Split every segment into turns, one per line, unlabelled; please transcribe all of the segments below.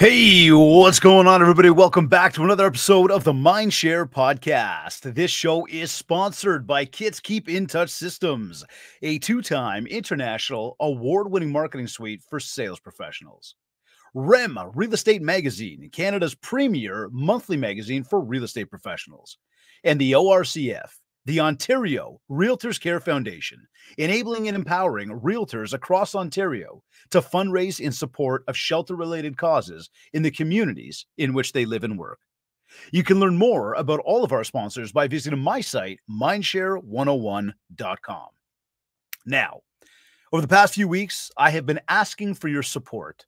Hey, what's going on, everybody? Welcome back to another episode of the MindShare podcast. This show is sponsored by Kits Keep in Touch Systems, a two-time international award-winning marketing suite for sales professionals. REM Real Estate Magazine, Canada's premier monthly magazine for real estate professionals. And the ORCF, the Ontario Realtors Care Foundation, enabling and empowering realtors across Ontario to fundraise in support of shelter-related causes in the communities in which they live and work. You can learn more about all of our sponsors by visiting my site, mindshare101.com. Now, over the past few weeks, I have been asking for your support,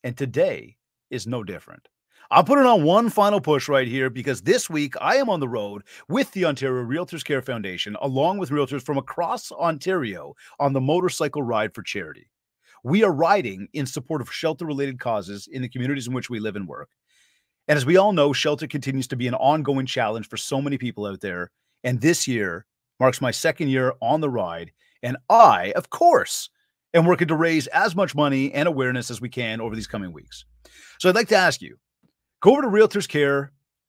and today is no different. I'll put it on one final push right here because this week I am on the road with the Ontario Realtors Care Foundation, along with realtors from across Ontario on the motorcycle ride for charity. We are riding in support of shelter-related causes in the communities in which we live and work. And as we all know, shelter continues to be an ongoing challenge for so many people out there. And this year marks my second year on the ride. And I, of course, am working to raise as much money and awareness as we can over these coming weeks. So I'd like to ask you, go over to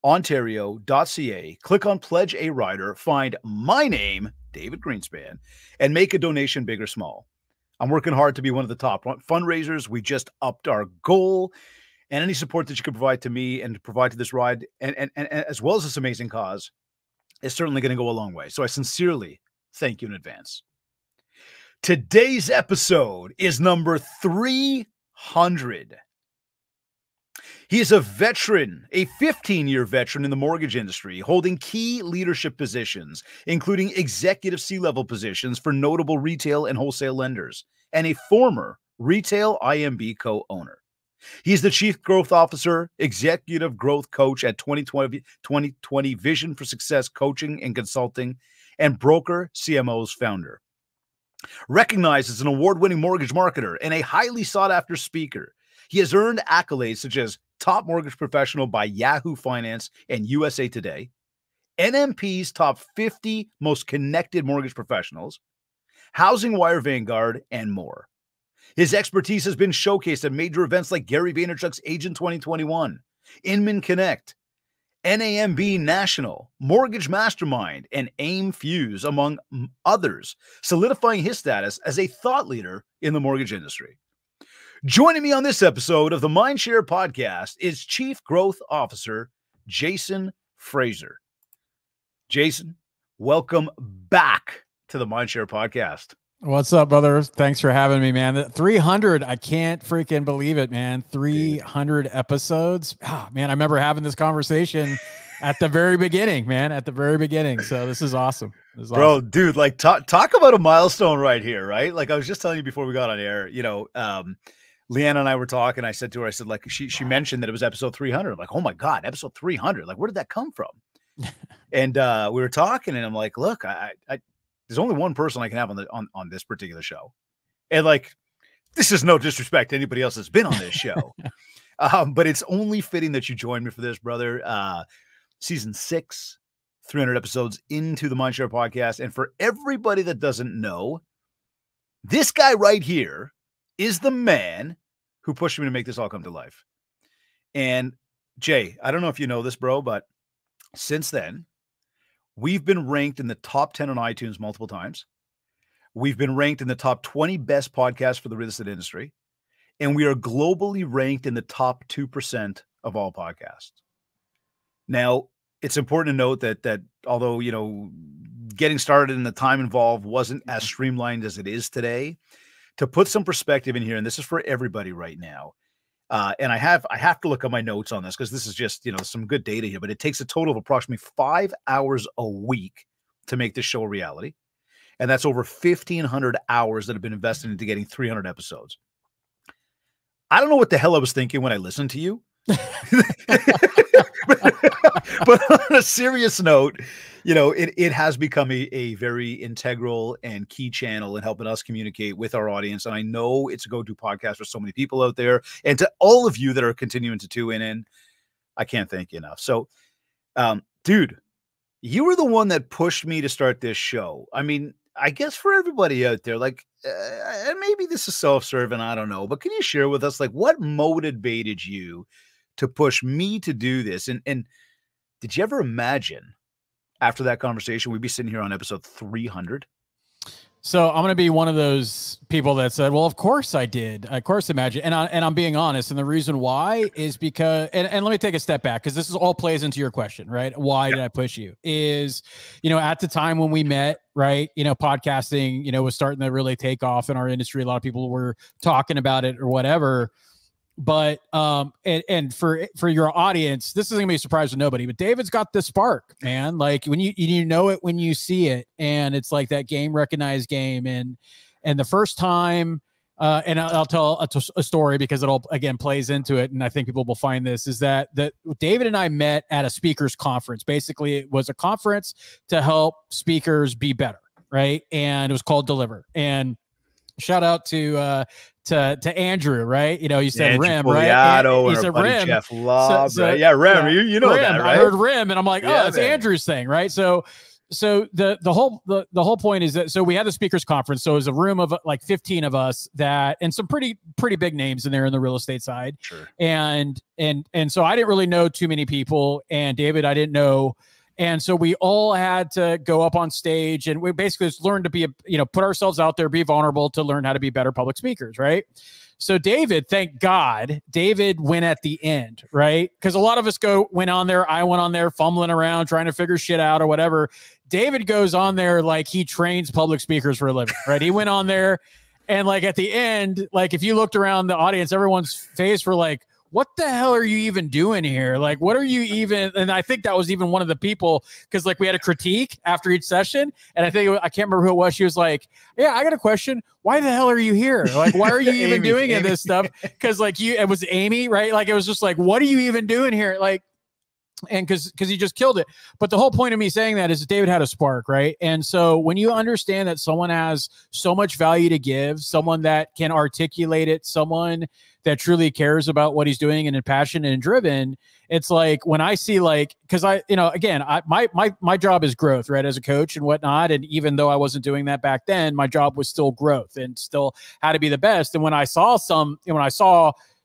realtorscareontario.ca, click on Pledge a Rider, find my name, David Greenspan, and make a donation big or small. I'm working hard to be one of the top fundraisers. We just upped our goal, and any support that you can provide to me and provide to this ride, and as well as this amazing cause, is certainly going to go a long way. So I sincerely thank you in advance. Today's episode is number 300. He is a veteran, a 15-year veteran in the mortgage industry, holding key leadership positions, including executive C-level positions for notable retail and wholesale lenders, and a former Retail IMB co-owner. He's the Chief Growth Officer, Executive Growth Coach at 2020 Vision for Success Coaching and Consulting, and Broker CMO's founder. Recognized as an award-winning mortgage marketer and a highly sought-after speaker, he has earned accolades such as Top Mortgage Professional by Yahoo Finance and USA Today, NMP's Top 50 Most Connected Mortgage Professionals, HousingWire Vanguard, and more. His expertise has been showcased at major events like Gary Vaynerchuk's Agent 2021, Inman Connect, NAMB National, Mortgage Mastermind, and AIME Fuse, among others, solidifying his status as a thought leader in the mortgage industry. Joining me on this episode of the MindShare podcast is Chief Growth Officer Jason Fraser. Jason, welcome back to the MindShare podcast.
What's up, brother? Thanks for having me, man. 300, I can't freaking believe it, man. 300 episodes. Oh, man, I remember having this conversation at the very beginning, man, at the very beginning. So this is awesome. This is
Bro,
awesome.
Dude, like talk about a milestone right here, right? Like I was just telling you before we got on air, Leanna and I were talking. I said to her, like, she mentioned that it was episode 300. I'm like, oh my God, episode 300. Like, where did that come from? And we were talking, and I'm like, look, I there's only one person I can have on this particular show. And like, this is no disrespect to anybody else that's been on this show. But it's only fitting that you join me for this, brother. Season 6, 300 episodes into the MindShare podcast. And for everybody that doesn't know, this guy right here is the man who pushed me to make this all come to life. And Jay, I don't know if you know this, bro, but since then, we've been ranked in the top 10 on iTunes multiple times. We've been ranked in the top 20 best podcasts for the real estate industry. And we are globally ranked in the top 2% of all podcasts. Now, it's important to note that although, getting started and the time involved wasn't as streamlined as it is today, to put some perspective in here, and this is for everybody right now, and I have to look at my notes on this because this is just, some good data here, but it takes a total of approximately 5 hours a week to make this show a reality. And that's over 1,500 hours that have been invested into getting 300 episodes. I don't know what the hell I was thinking when I listened to you. But on a serious note, it has become a very integral and key channel in helping us communicate with our audience. And I know it's a go-to podcast for so many people out there. And to all of you that are continuing to tune in, I can't thank you enough. So, dude, you were the one that pushed me to start this show. I mean, I guess for everybody out there, like, and maybe this is self-serving, I don't know, but can you share with us, like, what motivated you to push me to do this? And did you ever imagine after that conversation, we'd be sitting here on episode 300?
So I'm going to be one of those people that said, well, of course I did. Of course, imagine. And I'm being honest. And the reason why is because, and let me take a step back, because this is all plays into your question, right? Why did I push you? Is, at the time when we met, right, podcasting, was starting to really take off in our industry. A lot of people were talking about it or whatever. But and for your audience, this isn't gonna be a surprise to nobody, but David's got the spark, man. Like when you know it when you see it, and it's like that game recognized game. And the first time, and I'll tell a story because it all again plays into it, and I think people will find this is that David and I met at a speakers conference. Basically, it was a conference to help speakers be better, right? And it was called Deliver. And shout out to Andrew, right? You said
Andrew
Rim,
Pugliato,
right?
And
he said
Rim.
Rim.
Jeff Lobb, right? Yeah, Rim.
Yeah,
You know
Rim.
that, right?
I heard Rim, and I'm like,
yeah,
it's Andrew's thing, right? So the whole point is that so we had the speakers conference. So it was a room of like 15 of us and some pretty big names in there in the real estate side.
Sure.
And so I didn't really know too many people, and David I didn't know. And so we all had to go up on stage, and we basically just learned to be, put ourselves out there, be vulnerable, to learn how to be better public speakers, right? So David, thank God, David went at the end, right? Because a lot of us went on there. I went on there fumbling around, trying to figure shit out or whatever. David goes on there like he trains public speakers for a living, right? He went on there, and like at the end, like if you looked around the audience, everyone's face were like, what the hell are you even doing here? Like, what are you even? And I think that was even one of the people, because like we had a critique after each session. And I can't remember who it was. She was like, yeah, I got a question. Why the hell are you here? Like, why are you even doing this stuff? Because like it was Amy, right? Like, it was just like, what are you even doing here? Like, and because he just killed it. But the whole point of me saying that is that David had a spark, right? And so when you understand that someone has so much value to give, someone that can articulate it, someone that truly cares about what he's doing and is passionate and driven, it's like when I see because my job is growth, right, as a coach and whatnot. And even though I wasn't doing that back then, my job was still growth and still had to be the best. And when I saw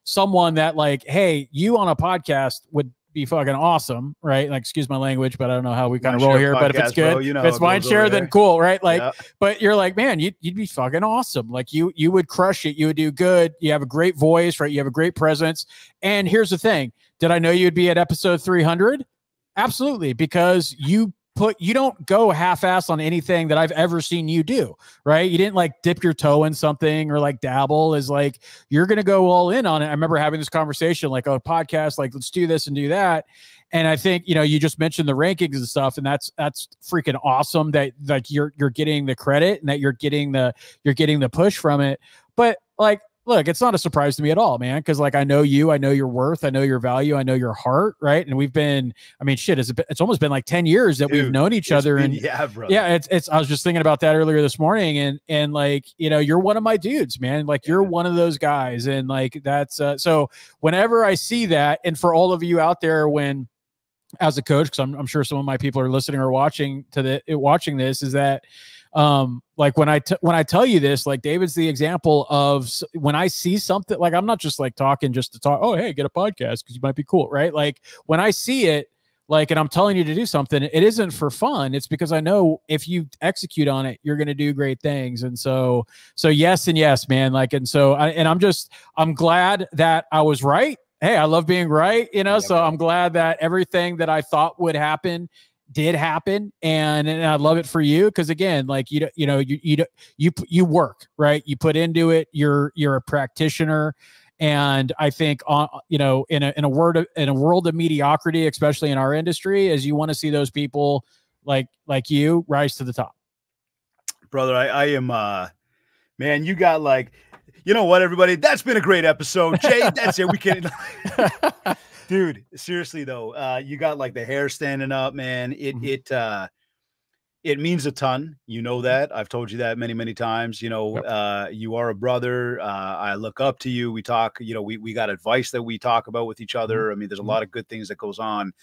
someone that like, hey, you on a podcast would be fucking awesome, right? Like, excuse my language, but I don't know how we kind of roll here. But if it's good, if it's MindShare, then cool, right? Like, but you're like, man, you'd be fucking awesome. Like you would crush it. You would do good. You have a great voice, right? You have a great presence. And here's the thing: did I know you'd be at episode 300? Absolutely, because you don't go half-ass on anything that I've ever seen you do, right? You didn't like dip your toe in something or like dabble. Is like, you're going to go all in on it. I remember having this conversation, like a podcast, like let's do this and do that. And I think, you just mentioned the rankings and stuff, and that's freaking awesome that like you're getting the credit and that you're getting the push from it. But like, look, it's not a surprise to me at all, man. Cause like, I know you, I know your worth, I know your value, I know your heart. Right. And we've been, it's almost been like 10 years that we've known each other. And
brother.
I was just thinking about that earlier this morning, and like, you're one of my dudes, man. Like you're one of those guys. And like, that's, so whenever I see that, and for all of you out there, as a coach, cause I'm sure some of my people are listening or watching this, is that, like when I tell you this, like David's the example of when I see something, like I'm not just like talking just to talk, oh, hey, get a podcast because you might be cool, right? Like when I see it, like, and I'm telling you to do something, it isn't for fun. It's because I know if you execute on it, you're going to do great things. And so yes, and yes, man. Like, and so I'm glad that I was right. Hey, I love being right, so I'm glad that everything that I thought would happen did happen. And I love it for you. Cause again, like, you work, right? You put into it, you're a practitioner. And I think in a world of mediocrity, especially in our industry, is you want to see those people like you rise to the top.
Brother, I am, man, you got like, you know what, everybody, that's been a great episode. Jay, that's it. We can't, dude, seriously though, you got like the hair standing up, man. It means a ton. You know that. I've told you that many, many times. You are a brother. I look up to you. We talk, we got advice that we talk about with each other. I mean, there's a lot of good things that goes on,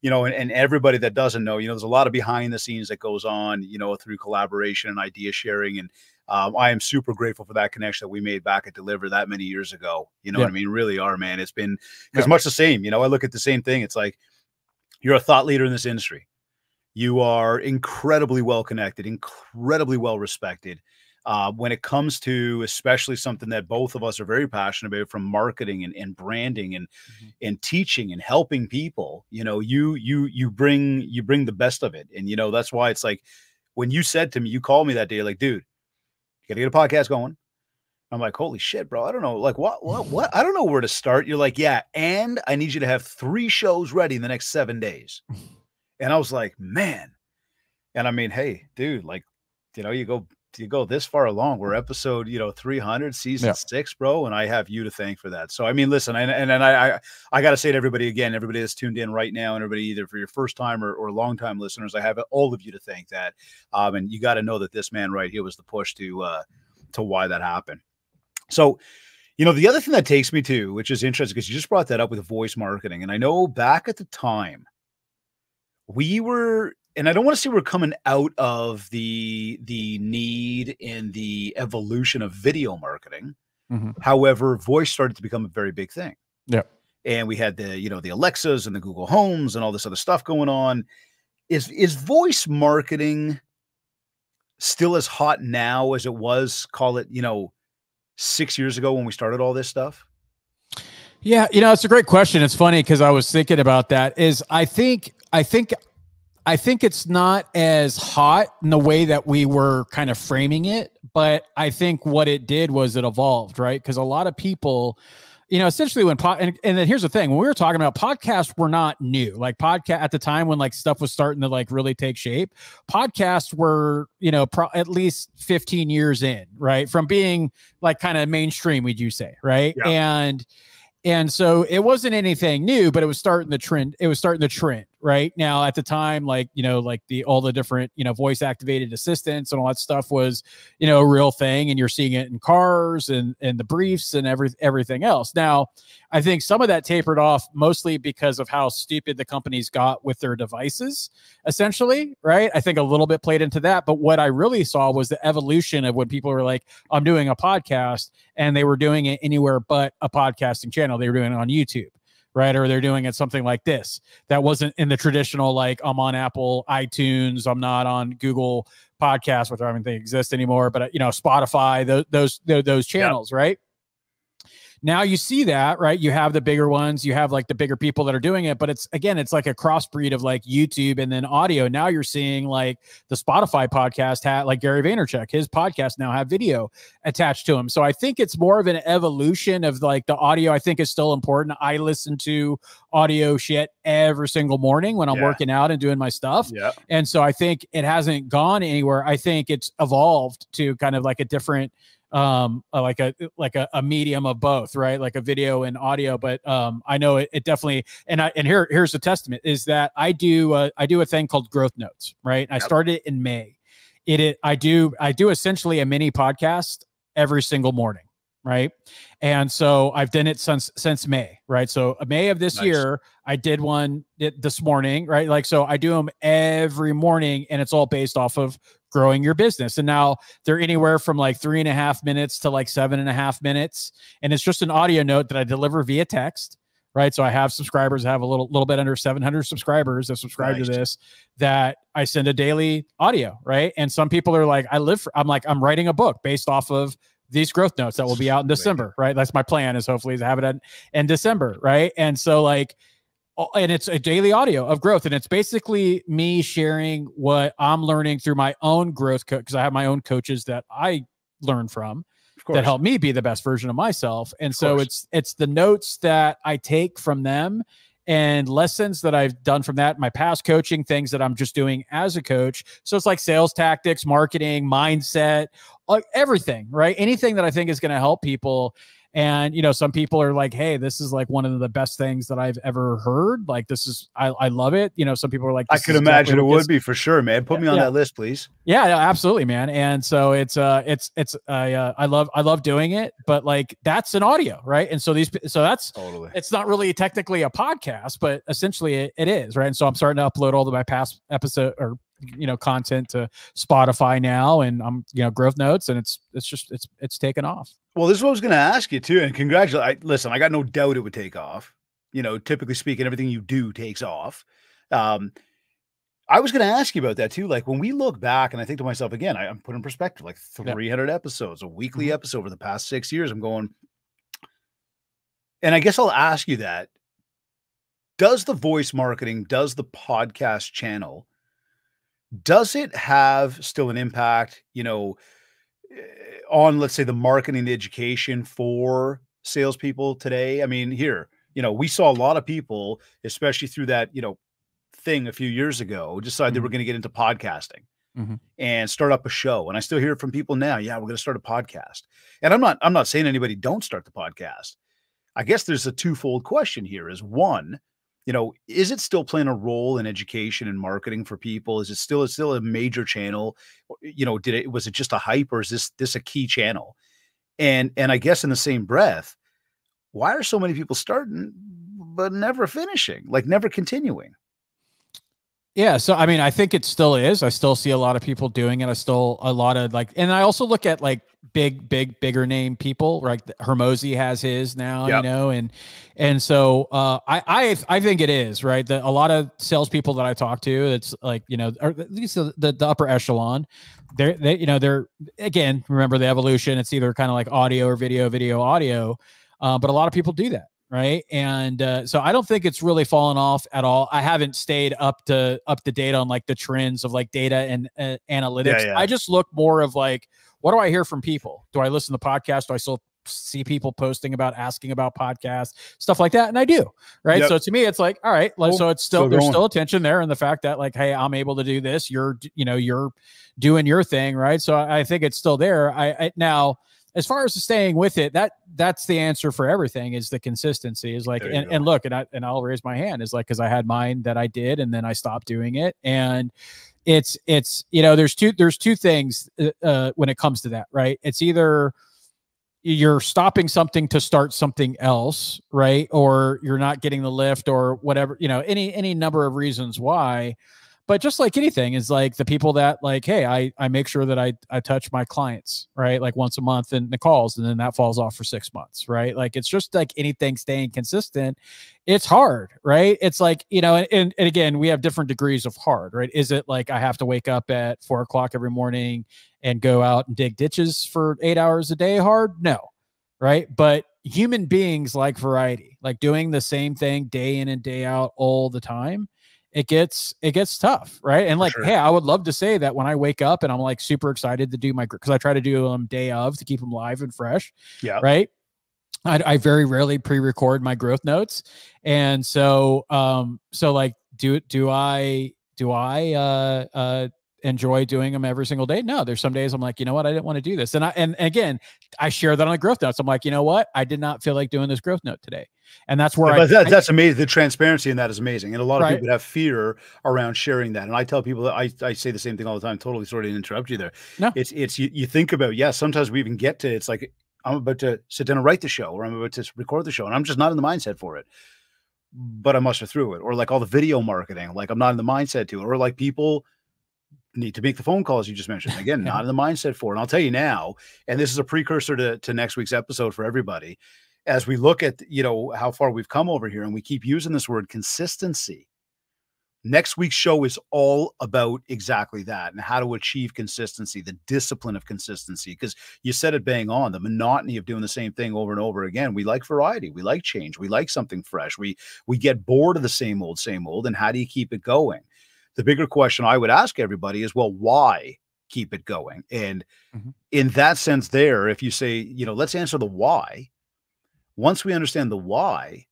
you know, and everybody that doesn't know, you know, there's a lot of behind the scenes that goes on, you know, through collaboration and idea sharing. And I am super grateful for that connection that we made back at Deliver that many years ago. You know what I mean? Really are, man. It's been because much the same, you know, I look at the same thing. It's like, you're a thought leader in this industry. You are incredibly well connected, incredibly well respected. When it comes to especially something that both of us are very passionate about, from marketing and branding and teaching and helping people, you know, you bring the best of it. And, you know, that's why it's like, when you said to me, you called me that day, like, dude, you got to get a podcast going. I'm like, holy shit, bro. I don't know. Like, what? I don't know where to start. You're like, yeah. And I need you to have 3 shows ready in the next 7 days. And I was like, man. And I mean, hey, dude, like, you know, you go this far along. We're episode, you know, 300, season 6, bro. And I have you to thank for that. So, I mean, listen, and I got to say to everybody again, everybody that's tuned in right now, and everybody either for your first time or long time listeners, I have all of you to thank that. And you got to know that this man right here was the push to why that happened. So, you know, the other thing that takes me to, which is interesting, because you just brought that up with voice marketing. And I know back at the time we were, and I don't want to say we're coming out of the need and the evolution of video marketing. However, voice started to become a very big thing. Yeah. And we had the, you know, the Alexas and the Google Homes and all this other stuff going on. Is voice marketing still as hot now as it was, call it, you know, 6 years ago when we started all this stuff?
Yeah, you know, it's a great question. It's funny because I was thinking about that. I think it's not as hot in the way that we were kind of framing it, but I think what it did was it evolved, right? Because a lot of people, you know, essentially when and then here's the thing, when we were talking about podcasts, were not new. Like podcast at the time when like stuff was starting to like really take shape, podcasts were, you know, at least 15 years in, right? From being like kind of mainstream, would you say, right? Yeah. And so it wasn't anything new, but it was starting the trend. It was starting the trend right now at the time, like, you know, like all the different, you know, voice activated assistants and all that stuff was, you know, a real thing. And you're seeing it in cars and the briefs and everything else. Now, I think some of that tapered off mostly because of how stupid the companies got with their devices, essentially, right? I think a little bit played into that. But what I really saw was the evolution of when people were like, I'm doing a podcast, and they were doing it anywhere but a podcasting channel. They were doing it on YouTube, right? Or they're doing it something like this. That wasn't in the traditional, like, I'm on Apple, iTunes, I'm not on Google Podcasts, which I don't even think exist anymore, but, you know, Spotify, those channels, right? Now you see that, right? You have the bigger ones, you have like the bigger people that are doing it, but it's, again, it's like a crossbreed of like YouTube and then audio. Now you're seeing like the Spotify podcast had, like Gary Vaynerchuk, his podcast now have video attached to him. So I think it's more of an evolution of like the audio. I think is still important. I listen to audio shit every single morning when I'm working out and doing my stuff. Yeah. And so I think it hasn't gone anywhere. I think it's evolved to kind of like a different, like a medium of both, right? Like a video and audio. But I know it definitely, and here's the testament is that I do a thing called growth notes, right? I started it in May. I do essentially a mini podcast every single morning, right? And so I've done it since May, right? So May of this year, I did one this morning, right? Like, so I do them every morning, and it's all based off of growing your business. And now they're anywhere from like 3.5 minutes to like 7.5 minutes. And it's just an audio note that I deliver via text, right? So I have subscribers, I have a little bit under 700 subscribers that subscribe to this, that I send a daily audio, right? And some people are like, I'm writing a book based off of these growth notes that will be out in December, right? That's my plan, is hopefully to have it in December, right? And so like, and it's a daily audio of growth. And it's basically me sharing what I'm learning through my own growth, because I have my own coaches that I learn from that help me be the best version of myself. And so it's the notes that I take from them and lessons that I've done from that, my past coaching, things that I'm just doing as a coach. So it's like sales tactics, marketing, mindset, like everything, right? Anything that I think is going to help people. And, some people are like, hey, this is like one of the best things that I've ever heard. Like, this is, I love it. Some people are like,
I could imagine it would be for sure, man. Put me on
yeah.
that list, please.
Yeah, absolutely, man. And so I love doing it, but like that's an audio, right? And so that's
totally,
it's not really technically a podcast, but essentially it is, right? And so I'm starting to upload all of my past episode or content to Spotify now, and I'm growth notes, and it's taken off.
Well, this is what I was going to ask you too, and congratulate. Listen, I got no doubt it would take off. Typically speaking, everything you do takes off. I was going to ask you about that too. Like when we look back and I think to myself, again, I'm putting in perspective, like 300 episodes, a weekly episode over the past 6 years. I'm going, and I guess I'll ask you that. Does the voice marketing, does the podcast channel, does it have still an impact, on, let's say, the marketing education for salespeople today? I mean, here, we saw a lot of people, especially through that, thing a few years ago, decide they were going to get into podcasting and start up a show. And I still hear it from people now. Yeah, we're going to start a podcast. And I'm not saying anybody don't start the podcast. I guess there's a twofold question here. Is one, is it still playing a role in education and marketing for people? Is it still a major channel? Was it just a hype, or is this a key channel? And I guess in the same breath, why are so many people starting but never finishing, like never continuing?
Yeah. So, I mean, I think it still is. I still see a lot of people doing it. I still a lot of like, and I also look at like bigger name people, right? Hermosi has his now, and so I think it is right. That a lot of salespeople that I talk to, it's like, or at least the upper echelon, they're again, remember the evolution. It's either kind of like audio or video, audio. But a lot of people do that. Right. And so I don't think it's really fallen off at all. I haven't stayed up to date on like the trends of like data and analytics. I just look more of like, what do I hear from people? Do I listen to podcasts? Do I still see people posting about, asking about podcasts, stuff like that? And I do. Right. So to me, it's like, all right. Cool. So it's there's still attention there. And the fact that like, hey, I'm able to do this. You're doing your thing. Right. So I think it's still there. Now, as far as staying with it, that's the answer for everything, is the consistency. Is like, and look, and I'll raise my hand, is like, because I had mine that I did, and then I stopped doing it. And it's there's two things when it comes to that, right? It's either you're stopping something to start something else, right? Or you're not getting the lift, or whatever, any number of reasons why. But just like anything, is like the people that like, hey, I make sure that I touch my clients, right? Like once a month in the calls, and then that falls off for 6 months, right? Like, it's just like anything, staying consistent. It's hard, right? It's like, and again, we have different degrees of hard, right? Is it like I have to wake up at 4 o'clock every morning and go out and dig ditches for 8 hours a day hard? No. Right. But human beings like variety, like doing the same thing day in and day out all the time. It gets tough, right? And like, hey, I would love to say that when I wake up and I'm like super excited to do because I try to do them day of to keep them live and fresh. Yeah. Right. I very rarely pre-record my growth notes. And so, like, do I enjoy doing them every single day? No, there's some days I'm like, you know what? I didn't want to do this. And again, I share that on the growth notes. I'm like, you know what? I did not feel like doing this growth note today. And that's where
that's amazing. The transparency in that is amazing. And a lot of people have fear around sharing that. And I tell people that I say the same thing all the time. Totally sorry to interrupt you there. No, it's you think about, sometimes we even get to, it's like, I'm about to sit down and write the show, or I'm about to record the show, and I'm just not in the mindset for it, but I muster through it. Or like all the video marketing, like I'm not in the mindset to it. Or like people need to make the phone calls you just mentioned. Again, not in the mindset for it. And I'll tell you now, and this is a precursor to next week's episode for everybody, as we look at, how far we've come over here, and we keep using this word consistency. Next week's show is all about exactly that, and how to achieve consistency, the discipline of consistency. Because you said it bang on, the monotony of doing the same thing over and over again. We like variety. We like change. We like something fresh. We get bored of the same old, and how do you keep it going? The bigger question I would ask everybody is, well, why keep it going? And in that sense there, if you say, let's answer the why. Once we understand the why,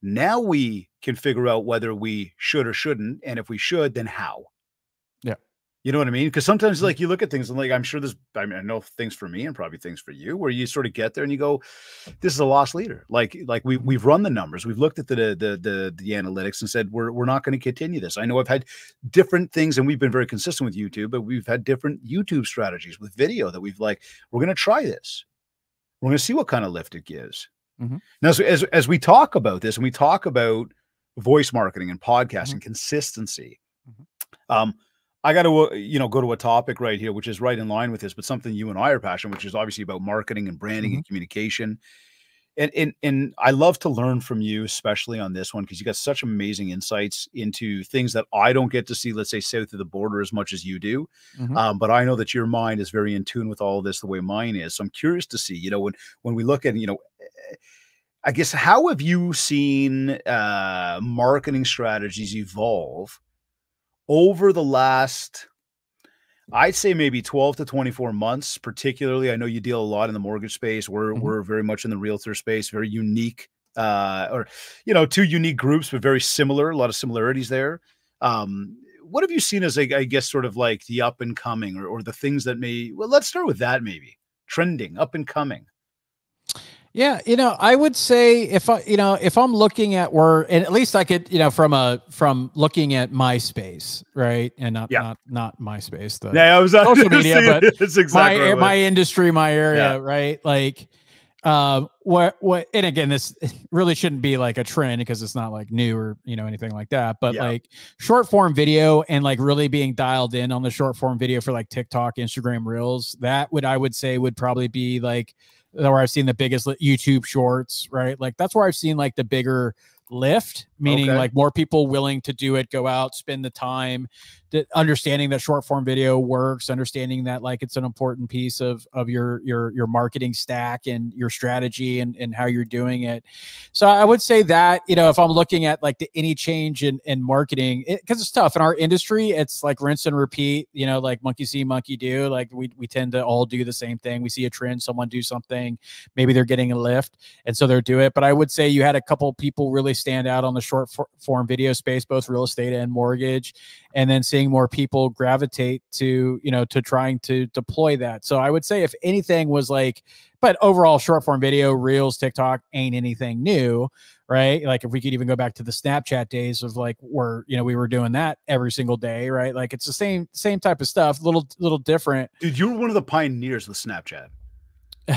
now we can figure out whether we should or shouldn't. And if we should, then how?
Yeah.
You know what I mean? Because sometimes, like, you look at things and, like, I'm sure there's, I mean, I know things for me and probably things for you, where you sort of get there and you go, "This is a lost leader." Like we've run the numbers, we've looked at the analytics and said we're not going to continue this. I know I've had different things, and we've been very consistent with YouTube, but we've had different YouTube strategies with video that we've like, we're going to try this. We're going to see what kind of lift it gives. Now, so as we talk about this and we talk about voice marketing and podcasting consistency, I got to, go to a topic right here, which is right in line with this, but something you and I are passionate, which is obviously about marketing and branding and communication. And I love to learn from you, especially on this one, because you got such amazing insights into things that I don't get to see, let's say, south of the border as much as you do. But I know that your mind is very in tune with all of this the way mine is. So I'm curious to see, when we look at, I guess, how have you seen marketing strategies evolve over the last, I'd say maybe 12 to 24 months, particularly? I know you deal a lot in the mortgage space. We're very much in the realtor space, very unique, two unique groups, but very similar, a lot of similarities there. What have you seen as, I guess, sort of like the up and coming, or the things that let's start with that, maybe trending, up and coming.
Yeah, I would say if I'm looking at and at least I could, from looking at my space, right, and not MySpace,
I was
social media, but
it's exactly
my industry, my area, right, like, what, and again, this really shouldn't be like a trend because it's not like new or anything like that, but like short form video and like really being dialed in on the short form video for like TikTok, Instagram Reels, I would say would probably be like where I've seen the biggest YouTube shorts, right? Like that's where I've seen like the bigger lift, meaning like more people willing to do it, go out, spend the time, understanding that short form video works, understanding that like it's an important piece of your marketing stack and your strategy and how you're doing it. So I would say that, if I'm looking at like any change in marketing, because it's tough in our industry, it's like rinse and repeat, like monkey see, monkey do. Like we tend to all do the same thing. We see a trend, someone do something, maybe they're getting a lift, and so they're do it. But I would say you had a couple people really stand out on the short form video space, both real estate and mortgage, and then seeing more people gravitate to, to trying to deploy that. So I would say if anything was like, but overall short form video, Reels, TikTok ain't anything new, right? Like if we could even go back to the Snapchat days of like where, we were doing that every single day, right? Like it's the same type of stuff, little different.
Dude, you were one of the pioneers with Snapchat.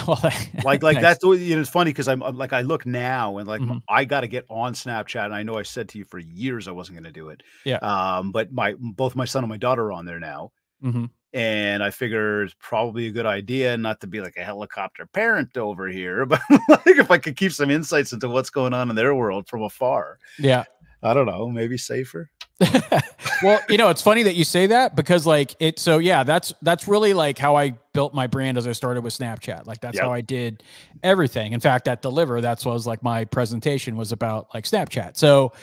Well,
like that's the way, it's funny because I'm like, I look now and like I got to get on Snapchat, and I know I said to you for years I wasn't going to do it. But both my son and my daughter are on there now, and I figure it's probably a good idea not to be like a helicopter parent over here, but like if I could keep some insights into what's going on in their world from afar. I don't know, maybe safer.
Well, it's funny that you say that because like that's really like how I built my brand as I started with Snapchat. Like that's how I did everything. In fact, at Deliver, that's what was like my presentation was about like Snapchat. So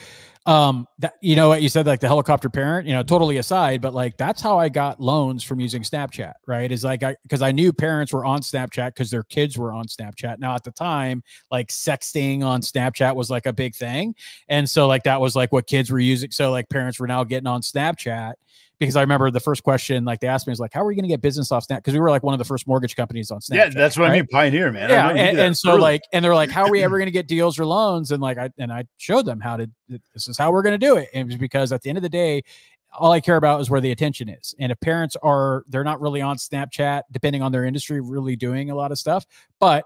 that, what you said, like the helicopter parent, totally aside, but like that's how I got loans from using Snapchat, right? Is like because I knew parents were on Snapchat because their kids were on Snapchat. Now at the time, like sexting on Snapchat was like a big thing, and so like that was like what kids were using. So like parents were now getting on Snapchat. Because I remember the first question, like they asked me, is like, how are we going to get business off Snap? Because we were like one of the first mortgage companies on Snapchat.
Yeah, that's what I mean, pioneer, man.
Yeah, and so like, and they're like, how are we ever going to get deals or loans? And like, I showed them this is how we're going to do it. And it was because at the end of the day, all I care about is where the attention is. And if parents they're not really on Snapchat, depending on their industry, really doing a lot of stuff, but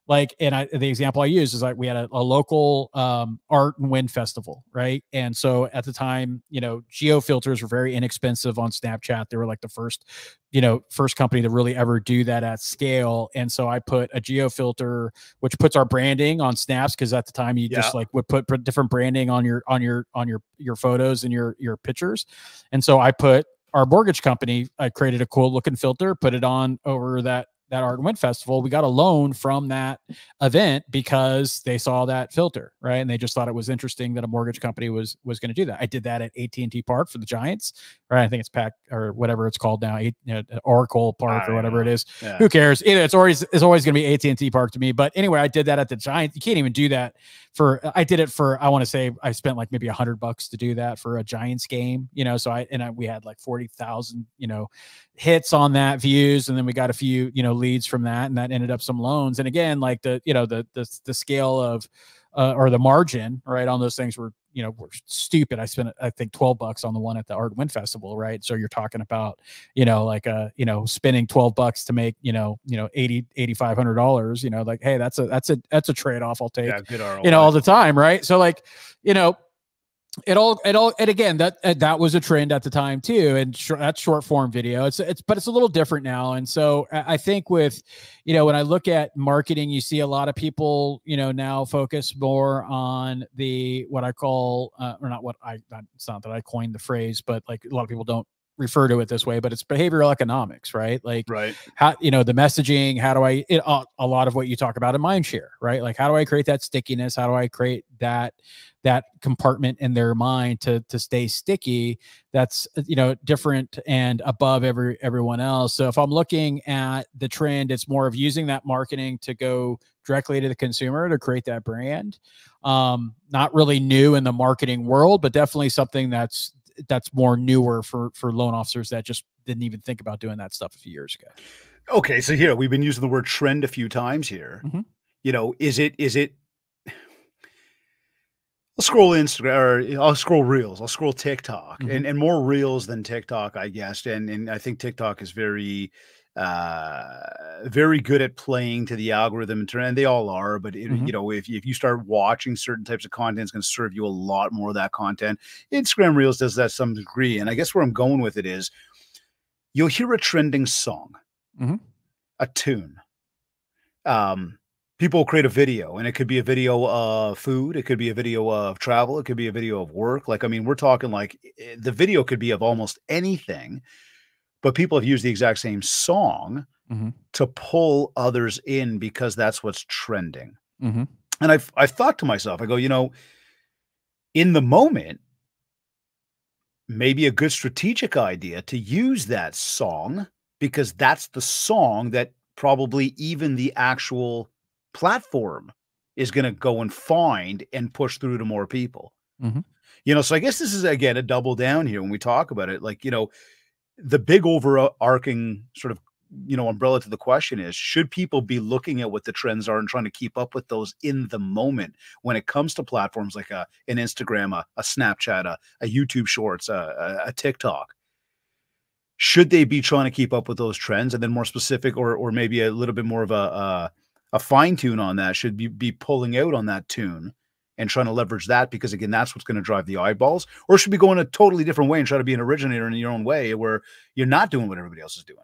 like, and the example I use is like we had a local art and wind festival, right? And so at the time, geo filters were very inexpensive on Snapchat. They were like the first company to really ever do that at scale. And so I put a geo filter, which puts our branding on snaps, because at the time you just like would put different branding on your photos and your pictures. And so I put our mortgage company, I created a cool looking filter, put it on over that that Art and Wind Festival, we got a loan from that event because they saw that filter, right? And they just thought it was interesting that a mortgage company was going to do that. I did that at AT&T Park for the Giants, right? I think it's Pack or whatever it's called now, Oracle Park or whatever it is. Yeah. Who cares? It's always going to be AT&T Park to me. But anyway, I did that at the Giants. You can't even do that I did it for, I want to say I spent like maybe $100 to do that for a Giants game, so we had like 40,000, hits on that, views. And then we got a few, leads from that, and that ended up some loans. And again, like the scale of, or the margin, right, on those things were stupid. I spent, I think, $12 on the one at the Art and Wind Festival, right? So you're talking about, spending $12 to make, $8,500, like, hey, that's a trade-off I'll take, good ROI. All the time. Right. So like, and again, that was a trend at the time too. And that's short form video. But it's a little different now. And so I think with, when I look at marketing, you see a lot of people, now focus more on what I call, it's not that I coined the phrase, but like a lot of people don't refer to it this way, but it's behavioral economics, right? Like, right. How, the messaging, how do I, a lot of what you talk about in MindShare, right? Like, how do I create that stickiness? How do I create that compartment in their mind to stay sticky? That's, different and above everyone else. So if I'm looking at the trend, it's more of using that marketing to go directly to the consumer to create that brand. Not really new in the marketing world, but definitely something that's more newer for loan officers that just didn't even think about doing that stuff a few years ago.
Okay. So here we've been using the word trend a few times here. Mm-hmm. Is it, I'll scroll Instagram, or I'll scroll Reels, I'll scroll TikTok, mm-hmm. and more Reels than TikTok, I guess. And I think TikTok is very good at playing to the algorithm, and they all are. But mm-hmm. If you start watching certain types of content, it's going to serve you a lot more of that content. Instagram Reels does that to some degree, and I guess where I'm going with it is, you'll hear a trending song, mm-hmm. a tune. People will create a video, and it could be a video of food, it could be a video of travel, it could be a video of work. Like, I mean, we're talking like the video could be of almost anything. But people have used the exact same song mm-hmm. to pull others in because that's what's trending. Mm-hmm. And I've thought to myself, I go, in the moment, maybe a good strategic idea to use that song, because that's the song that probably even the actual platform is going to go and find and push through to more people. Mm-hmm. So I guess this is, again, a double down here when we talk about it. Like, the big overarching sort of, umbrella to the question is, should people be looking at what the trends are and trying to keep up with those in the moment when it comes to platforms like an Instagram, a Snapchat, a YouTube Shorts, a TikTok? Should they be trying to keep up with those trends? And then more specific, or maybe a little bit more of a fine tune on that, should be pulling out on that tune and trying to leverage that, because again, that's what's going to drive the eyeballs? Or should we go in a totally different way and try to be an originator in your own way, where you're not doing what everybody else is doing?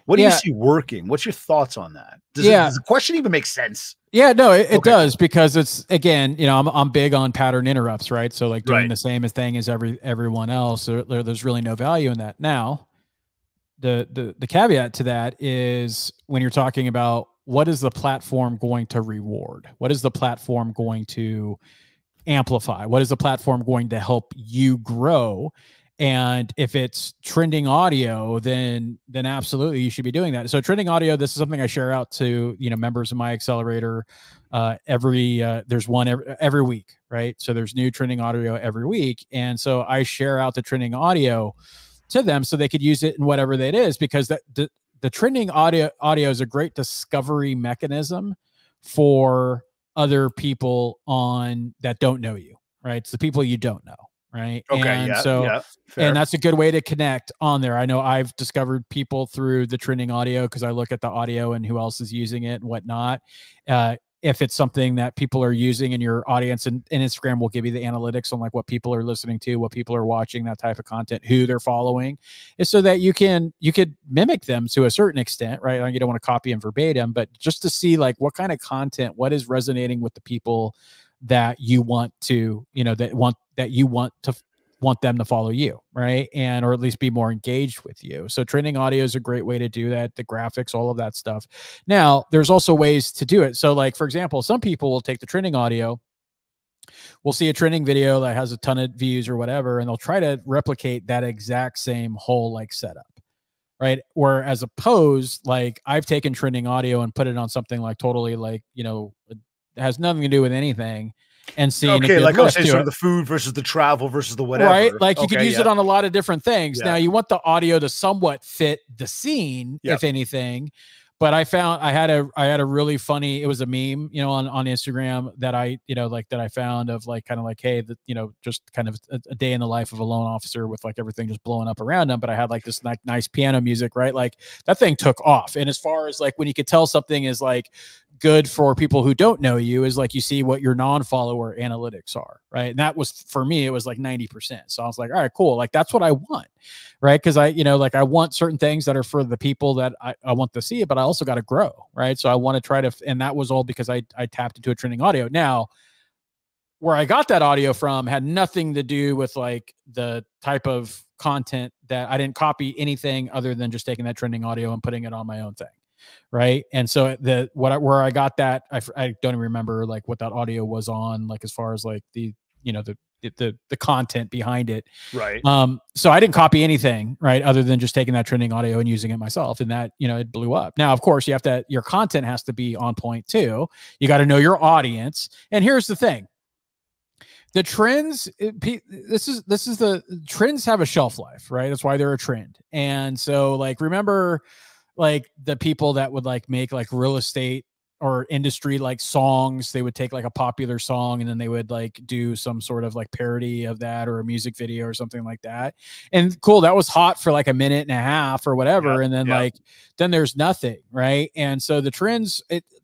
What do you see working? What's your thoughts on that? Does the question even make sense? Yeah, no, it does, because it's, again, I'm big on pattern interrupts, right? So like doing the same thing as everyone else, there's really no value in that. Now, the caveat to that is, when you're talking about what is the platform going to reward? What is the platform going to amplify? What is the platform going to help you grow? And if it's trending audio, then absolutely you should be doing that. So trending audio, this is something I share out to, members of my accelerator. There's one every week, right? So there's new trending audio every week. And so I share out the trending audio to them so they could use it in whatever that is, because the trending audio is a great discovery mechanism for other people that don't know you, right? It's the people you don't know, right? Okay, and and that's a good way to connect on there. I know I've discovered people through the trending audio because I look at the audio and who else is using it and whatnot. If it's something that people are using in your audience, and Instagram will give you the analytics on like what people are listening to, what people are watching, that type of content, who they're following, is so that you could mimic them to a certain extent, right? You don't want to copy them verbatim, but just to see like what kind of content, what is resonating with the people that you want to, that you want to
want them to follow you, right? And or at least be more engaged with you. So trending audio is a great way to do that. The graphics, all of that stuff. Now, there's also ways to do it. So like, for example, some people will take the trending audio, we'll see a trending video that has a ton of views or whatever, and they'll try to replicate that exact same whole like setup, right? Or as opposed, like I've taken trending audio and put it on something like totally like, you know, it has nothing to do with anything, and seeing
Okay,
a good
like I'll say
lift to
sort
it.
of the food versus the travel versus the whatever.
Right? Like you
Okay,
could use
yeah.
it on a lot of different things.
Yeah.
Now you want the audio to somewhat fit the scene,
Yep.
if anything. But I found I had a really funny, it was a meme, you know, on Instagram that I, you know, like that I found of like kind of like, hey, you know, just kind of a day in the life of a loan officer with like everything just blowing up around them. But I had like this nice piano music, right? Like that thing took off. And as far as like when you could tell something is like good for people who don't know you is like you see what your non-follower analytics are, right? And that was, for me, it was like 90%. So I was like, all right, cool. Like that's what I want, right? Because I, you know, like I want certain things that are for the people that I want to see it, but I also got to grow, right? So I want to try to, and that was all because I tapped into a trending audio. Now, where I got that audio from had nothing to do with like the type of content that I didn't copy anything other than just taking that trending audio and putting it on my own thing. Right. And so where I got that, I don't even remember like what that audio was on, like as far as like the, you know, the content behind it.
Right.
So I didn't copy anything, right, other than just taking that trending audio and using it myself. And that, you know, it blew up. Now, of course, your content has to be on point too. You got to know your audience. And here's the thing. The trends, this is the trends have a shelf life, right? That's why they're a trend. And so like, remember like the people that would like make like real estate or industry like songs, they would take like a popular song and then they would like do some sort of like parody of that or a music video or something like that. And cool, that was hot for like a minute and a half or whatever.
Yep,
and then
yep.
like, then there's nothing, right? And so the trends,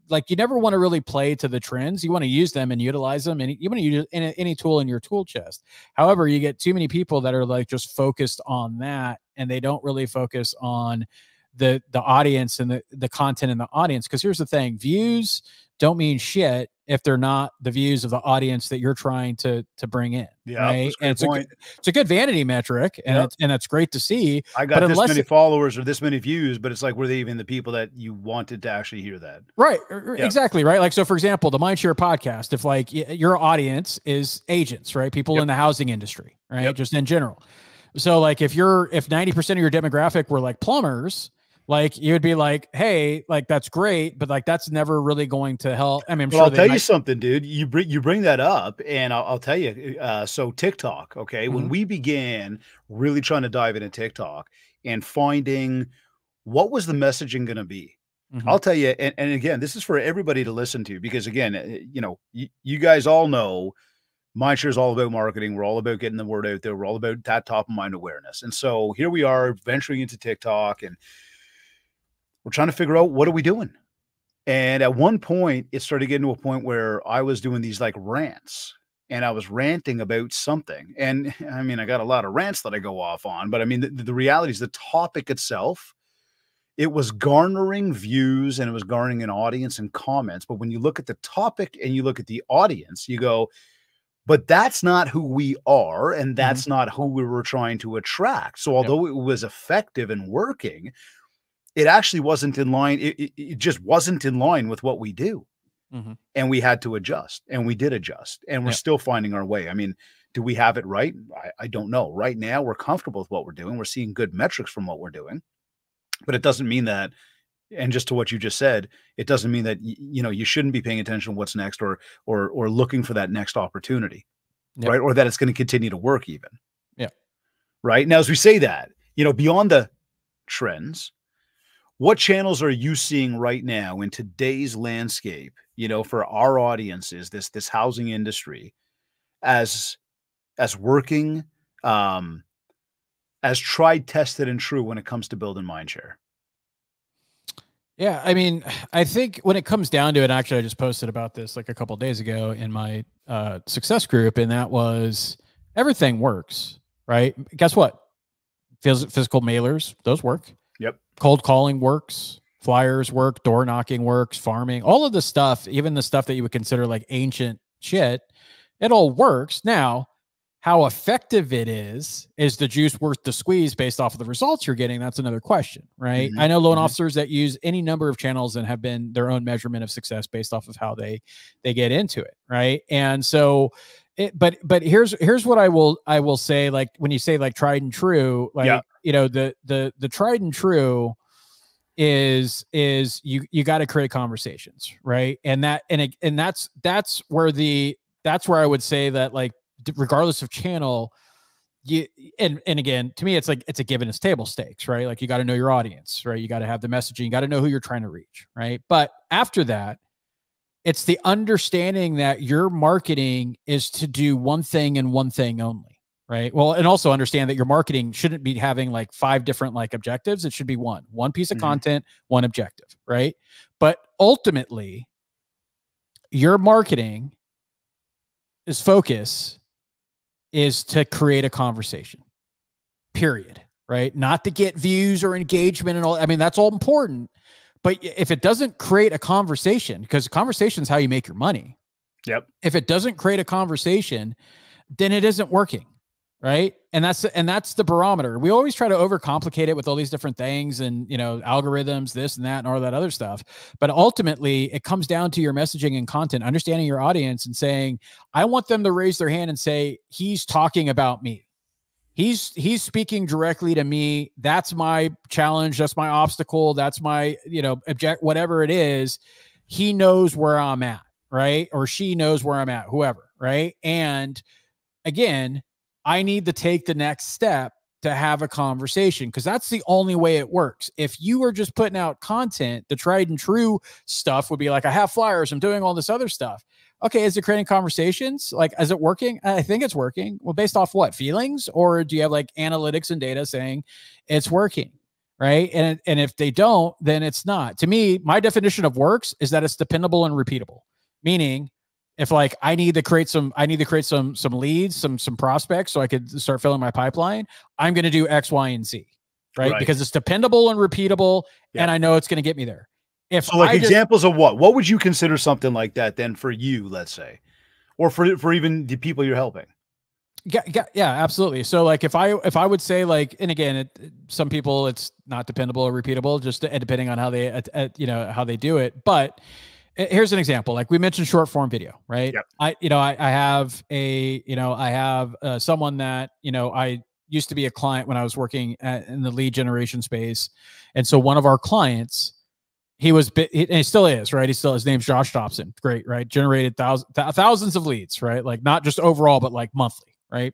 like you never want to really play to the trends. You want to use them and utilize them, and you want to use any tool in your tool chest. However, you get too many people that are like just focused on that, and they don't really focus on the audience and the content in the audience. Because here's the thing, views don't mean shit if they're not the views of the audience that you're trying to bring in.
Yeah,
right. And it's a good vanity metric, and
Yep.
that's great to see.
I got this many followers or this many views, but it's like, were they even the people that you wanted to actually hear that?
Right.
Yep.
Exactly. Right. Like, so for example, the MindShare podcast, if like your audience is agents, right? People in the housing industry, right? Just in general. So like if 90% of your demographic were like plumbers, like you would be like, hey, like that's great, but like that's never really going to help. I mean,
I'll tell you something, dude. You bring that up, and I'll tell you. So TikTok, okay, when we began really trying to dive into TikTok and finding what was the messaging going to be, I'll tell you. And again, this is for everybody to listen to, because again, you know, you guys all know MindShare is all about marketing. We're all about getting the word out there. We're all about that top of mind awareness. And so here we are venturing into TikTok, and we're trying to figure out, what are we doing? And at one point, it started getting to a point where I was doing these like rants, and I was ranting about something. And I mean, I got a lot of rants that I go off on, but I mean, the reality is the topic itself, it was garnering views and it was garnering an audience and comments. But when you look at the topic and you look at the audience, you go, but that's not who we are. And that's not who we were trying to attract. So although it was effective and working, it actually wasn't in line. It just wasn't in line with what we do. And we had to adjust, and we did adjust, and we're still finding our way. I mean, do we have it right? I don't know. Right now, we're comfortable with what we're doing. We're seeing good metrics from what we're doing, but it doesn't mean that, and just to what you just said, it doesn't mean that, you know, you shouldn't be paying attention to what's next, or looking for that next opportunity, right? Or that it's going to continue to work even. Right. Now, as we say that, you know, beyond the trends, what channels are you seeing right now in today's landscape, you know, for our audiences, this housing industry, as working, as tried, tested, and true when it comes to building MindShare?
Yeah, I mean, I think when it comes down to it, actually, I just posted about this like a couple of days ago in my success group, and that was, everything works, right? Guess what? Physical mailers, those work.
Yep.
Cold calling works. Flyers work. Door knocking works. Farming, all of the stuff, even the stuff that you would consider like ancient shit, it all works. Now, How effective it is the juice worth the squeeze based off of the results you're getting? That's another question, right? I know loan officers that use any number of channels and have been their own measurement of success based off of how they get into it, right? And so, but here's what I will say, like when you say like tried and true, like the tried and true is you got to create conversations, right? And that's where I would say that, like, regardless of channel, and again, to me, it's like, it's a given, it's table stakes, right? Like, you got to know your audience, right? You got to have the messaging, you got to know who you're trying to reach, right? But after that, it's the understanding that your marketing is to do one thing and one thing only, right? Well, and also understand that your marketing shouldn't be having like 5 different like objectives. It should be one piece of content, one objective, right? But ultimately, your marketing focus is to create a conversation, period, right? Not to get views or engagement and all. I mean, that's all important. But if it doesn't create a conversation, because conversation is how you make your money.
Yep.
If it doesn't create a conversation, then it isn't working, right? And that's the barometer. We always try to overcomplicate it with all these different things and, you know, algorithms, this and that, and all that other stuff. But ultimately, it comes down to your messaging and content, understanding your audience and saying, I want them to raise their hand and say, he's talking about me. He's speaking directly to me. That's my challenge. That's my obstacle. That's my, you know, whatever it is. He knows where I'm at, right? Or she knows where I'm at, whoever, right? And again, I need to take the next step to have a conversation, because that's the only way it works. If you are just putting out content, the tried and true stuff would be like, I have flyers, I'm doing all this other stuff. Okay, is it creating conversations? Like, is it working? I think it's working. Well, based off what? Feelings? Or do you have like analytics and data saying it's working, right? And if they don't, then it's not. To me, my definition of works is that it's dependable and repeatable. Meaning, if like I need to create some leads, some prospects, so I could start filling my pipeline, I'm going to do X, Y, and Z, right? Because it's dependable and repeatable, and I know it's going to get me there.
So like examples of what would you consider something like that then for you, let's say, or for even the people you're helping?
Yeah, absolutely. So like if I would say, like, and again, some people it's not dependable or repeatable, just depending on how they how they do it. But here's an example. Like we mentioned short form video, right? Yep. I have someone that, I used to be a client when I was working in the lead generation space. And so one of our clients, and he still is, right? His name's Josh Dobson. Great, right? Generated thousands of leads, right? Like not just overall, but like monthly, right?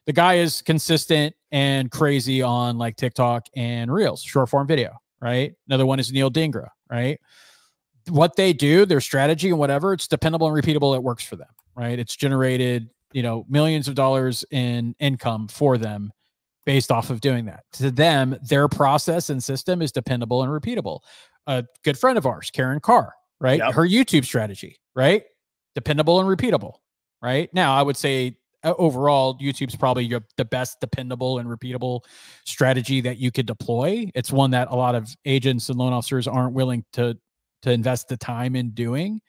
The guy is consistent and crazy on like TikTok and Reels, short form video, right? Another one is Neil Dingra, right? What they do, their strategy and whatever, it's dependable and repeatable. It works for them, right? It's generated, millions of dollars in income for them based off of doing that. To them, their process and system is dependable and repeatable. A good friend of ours, Karen Carr, right? Yep. Her YouTube strategy, right? Dependable and repeatable, right? Now, I would say overall, YouTube's probably the best dependable and repeatable strategy that you could deploy. It's one that a lot of agents and loan officers aren't willing to invest the time in doing.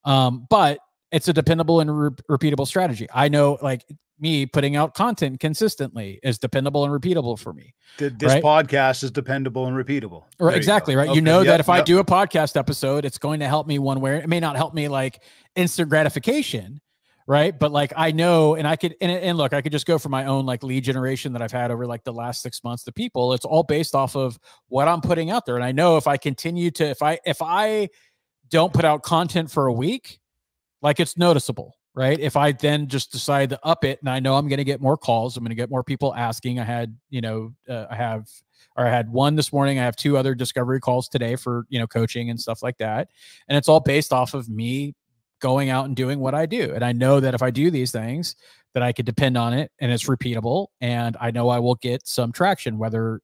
But it's a dependable and repeatable strategy. I know, like, me putting out content consistently is dependable and repeatable for me.
This podcast is dependable and repeatable.
Right, exactly. Right. Okay. That if I do a podcast episode, it's going to help me one way. It may not help me like instant gratification. Right. But like, I know, and I could, and look, I could just go for my own like lead generation that I've had over like the last 6 months to people. It's all based off of what I'm putting out there. And I know if I continue to, if I don't put out content for a week, like it's noticeable. Right. If I then just decide to up it and I know I'm going to get more calls, I'm going to get more people asking. I had, I had one this morning. I have 2 other discovery calls today for, coaching and stuff like that. And it's all based off of me going out and doing what I do. And I know that if I do these things, that I could depend on it and it's repeatable. And I know I will get some traction, whether,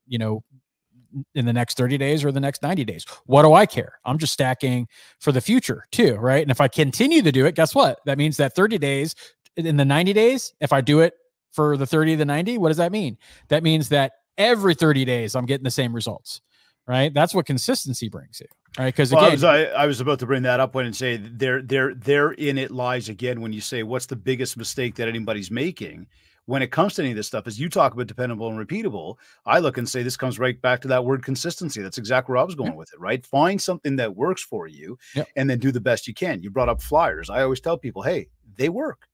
in the next 30 days or the next 90 days. What do I care? I'm just stacking for the future too, right? And if I continue to do it, guess what? That means that 30 days in the 90 days, if I do it for the 30 to 90, what does that mean? That means that every 30 days I'm getting the same results, right? That's what consistency brings you, right? Because again,
I was about to bring that up and say therein it lies again when you say what's the biggest mistake that anybody's making. when it comes to any of this stuff, as you talk about dependable and repeatable, I look and say this comes right back to that word consistency. That's exactly where I was going with it, right? Find something that works for you and then do the best you can. You brought up flyers. I always tell people, hey, they work.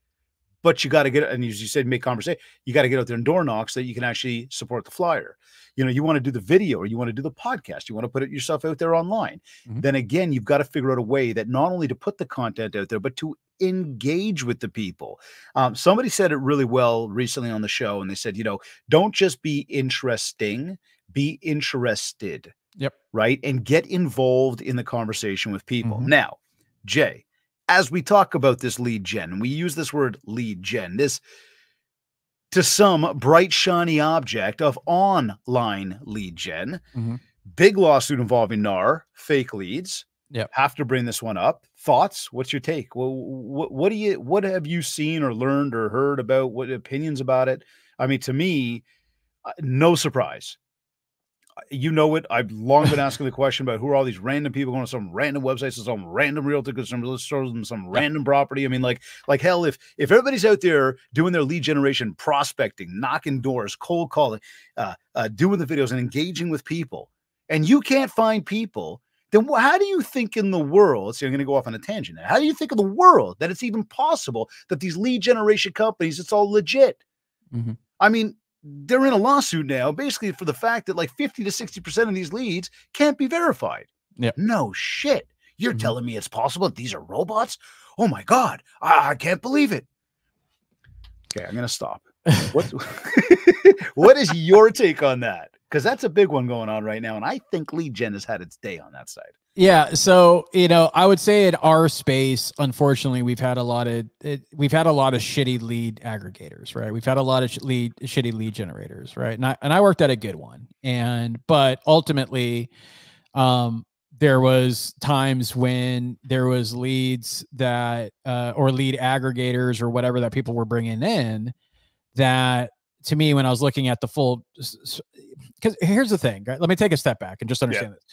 But you got to get, and as you said, make conversation. You got to get out there and door knock so that you can actually support the flyer. You know, you want to do the video or you want to do the podcast. You want to put it yourself out there online. Then again, you've got to figure out a way that not only to put the content out there, but to engage with the people. Somebody said it really well recently on the show, and they said, you know, don't just be interesting, be interested.
Yep.
Right. And get involved in the conversation with people. Now, Jay, as we talk about this lead gen, and we use this word lead gen, this to some bright, shiny object of online lead gen, big lawsuit involving NAR, fake leads.
Yep.
Have to bring this one up. Thoughts? What's your take? Well, what have you seen or learned or heard about? What opinions about it? I mean, to me, no surprise. You know it. I've long been asking the question about who are all these random people going to some random websites, to some random realtor, some random property. I mean, like hell, if everybody's out there doing their lead generation, prospecting, knocking doors, cold calling, doing the videos and engaging with people, and you can't find people, then how do you think in the world, see, I'm going to go off on a tangent now. How do you think in the world that it's even possible that these lead generation companies, it's all legit? I mean, they're in a lawsuit now, basically for the fact that like 50 to 60% of these leads can't be verified. No shit. You're telling me it's possible that these are robots? Oh my God. I can't believe it. Okay, I'm going to stop. What is your take on that? Because that's a big one going on right now. And I think lead gen has had its day on that side.
Yeah. So, you know, I would say in our space, unfortunately, we've had a lot of shitty lead aggregators, right? We've had a lot of shitty lead generators, right? And I worked at a good one. But ultimately, there was times when there was leads that, or lead aggregators or whatever that people were bringing in that, to me, when I was looking at the full, because here's the thing, right? Let me take a step back and just understand this.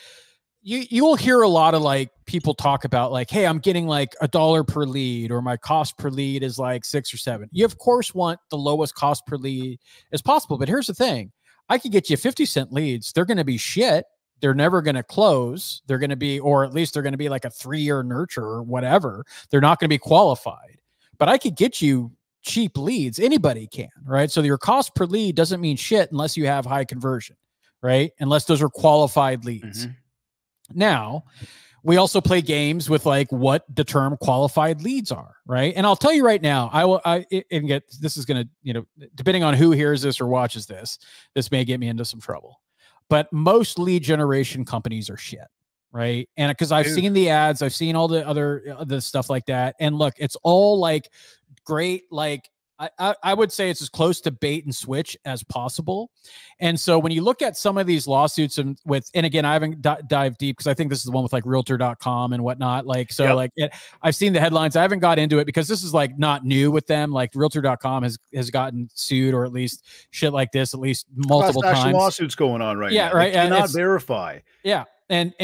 You will hear a lot of like people talk about like, hey, I'm getting like $1 per lead, or my cost per lead is like 6 or 7. You of course want the lowest cost per lead as possible. But here's the thing. I could get you 50-cent leads. They're going to be shit. They're never going to close. They're going to be, or at least they're going to be like a 3-year nurture or whatever. They're not going to be qualified, but I could get you cheap leads. Anybody can, right? So your cost per lead doesn't mean shit unless you have high conversion, right? Unless those are qualified leads. Now, we also play games with like what the term qualified leads are, right? And I'll tell you right now, this is going to, you know, depending on who hears this or watches this may get me into some trouble. But most lead generation companies are shit, right? And because I've seen the ads, I've seen all the other stuff like that. And look, it's all like great, like I would say it's as close to bait and switch as possible. And so when you look at some of these lawsuits and again, I haven't dived deep because I think this is the one with like Realtor.com and whatnot. Like, so like I've seen the headlines. I haven't got into it because this is like not new with them. Like Realtor.com has gotten sued, or at least shit like this, at least multiple times.
Lawsuits going on right now.
Right.
They cannot verify.
Yeah. And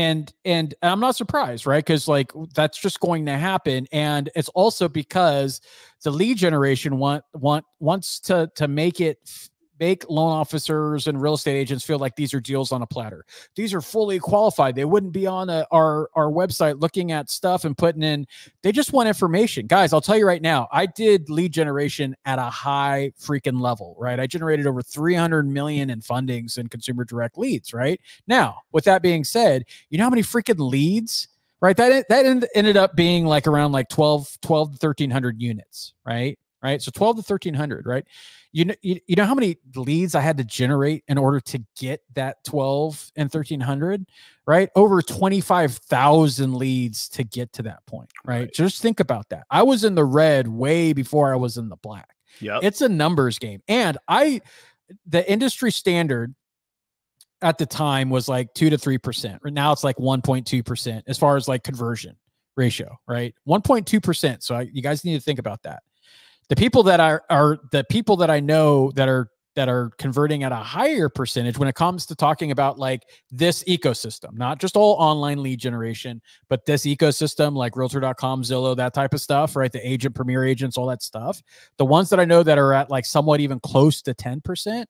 I'm not surprised, right? Because like that's just going to happen. And it's also because the lead generation wants to make loan officers and real estate agents feel like these are deals on a platter. These are fully qualified. They wouldn't be on our website looking at stuff and putting in. They just want information. Guys, I'll tell you right now, I did lead generation at a high freaking level, right? I generated over 300 million in fundings and consumer direct leads, right? Now, with that being said, you know how many freaking leads, right? That ended up being like around like 12 to 1,300 units, right? Right. So 12 to 1,300, right? You know how many leads I had to generate in order to get that 12 and 1,300, right? Over 25,000 leads to get to that point, right? Just think about that. I was in the red way before I was in the black. Yeah, it's a numbers game. And the industry standard at the time was like 2 to 3%. Right now it's like 1.2% as far as like conversion ratio, right? 1.2%. So you guys need to think about that. The people that are the people that I know that are that are converting at a higher percentage when it comes to talking about like this ecosystem, not just all online lead generation, but this ecosystem like Realtor.com, Zillow, that type of stuff, right? The agent, premier agents, all that stuff. The ones that I know that are at like somewhat even close to 10%,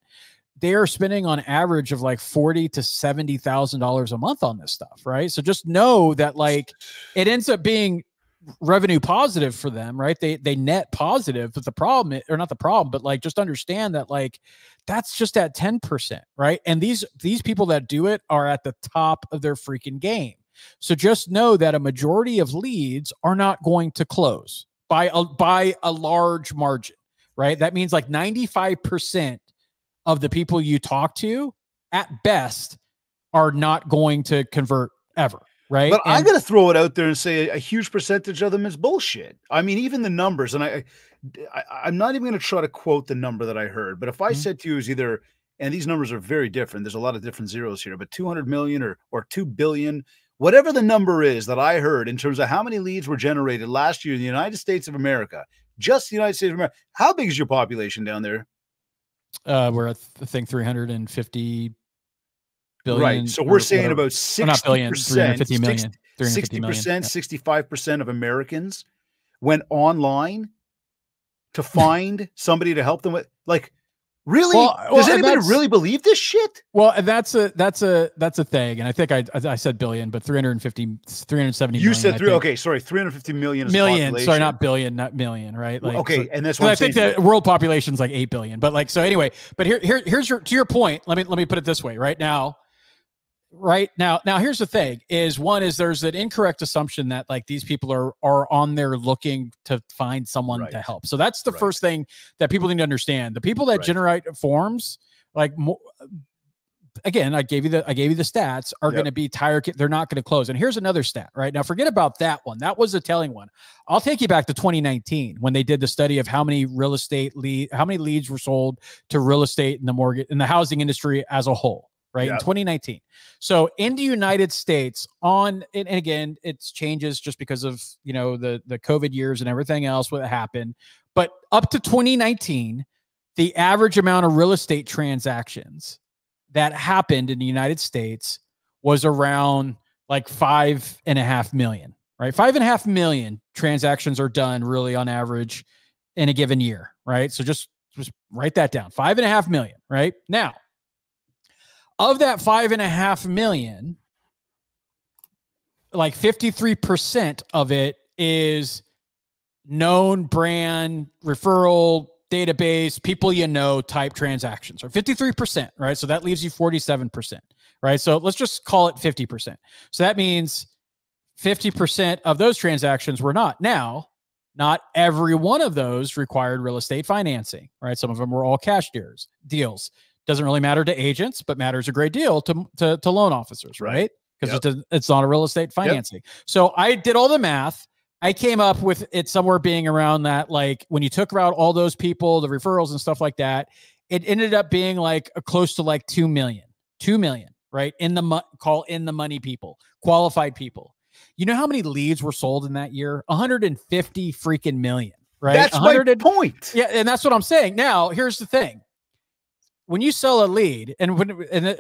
they are spending on average of like $40,000 to $70,000 a month on this stuff, right? So just know that like it ends up being revenue positive for them, right? They net positive, but the problem, or not the problem, but like just understand that like that's just at 10%, right? And these people that do it are at the top of their freaking game. So just know that a majority of leads are not going to close by a large margin, right? That means like 95% of the people you talk to at best are not going to convert ever. Right.
But I'm going to throw it out there and say a huge percentage of them is bullshit. I mean, even the numbers, and I'm not even going to try to quote the number that I heard, but if I said to you is either, and these numbers are very different, there's a lot of different zeros here, but 200 million or 2 billion, whatever the number is that I heard in terms of how many leads were generated last year in the United States of America, just the United States of America. How big is your population down there?
We're at, I think, 350 billion.
Right. So we're saying about 60%,
not billion, 350 million,
60%,
million.
65% of Americans went online to find somebody to help them with, like, really? Does anybody really believe this shit?
Well, that's a thing. And I think I said billion, but 370
you
million.
Said okay, sorry, 350 million is
million. Sorry, not billion, not million, right? Like,
okay,
so,
and that's what
I think the world population is like 8 billion. But like, so anyway, but here's to your point. Let me put it this way. Right now, here's the thing: there's an incorrect assumption that like these people are on there looking to find someone to help. So that's the first thing that people need to understand. The people that generate forms, like, again, I gave you the stats, are going to be tired. They're not going to close. And here's another stat. Right now, forget about that one. That was a telling one. I'll take you back to 2019 when they did the study of how many leads were sold to real estate and the housing industry as a whole. Right. In 2019. So in the United States and again, it's changes just because of, the COVID years and everything else what happened. But up to 2019, the average amount of real estate transactions that happened in the United States was around like 5.5 million, right? 5.5 million transactions are done really on average in a given year. Right. So just write that down. 5.5 million. Right now, of that 5.5 million, like 53% of it is known brand, referral, database, people type transactions, or 53%, right? So that leaves you 47%, right? So let's just call it 50%. So that means 50% of those transactions were not. Now, not every one of those required real estate financing, right? Some of them were all cash deals. Doesn't really matter to agents, but matters a great deal to loan officers, right? Because it's not a real estate financing. So I did all the math. I came up with it somewhere being around that, like when you took out all those people, the referrals and stuff like that, it ended up being like close to like 2 million, right? In the money people, qualified people. You know how many leads were sold in that year? 150 freaking million, right?
That's my point.
Yeah. And that's what I'm saying. Now, here's the thing. When you sell a lead, and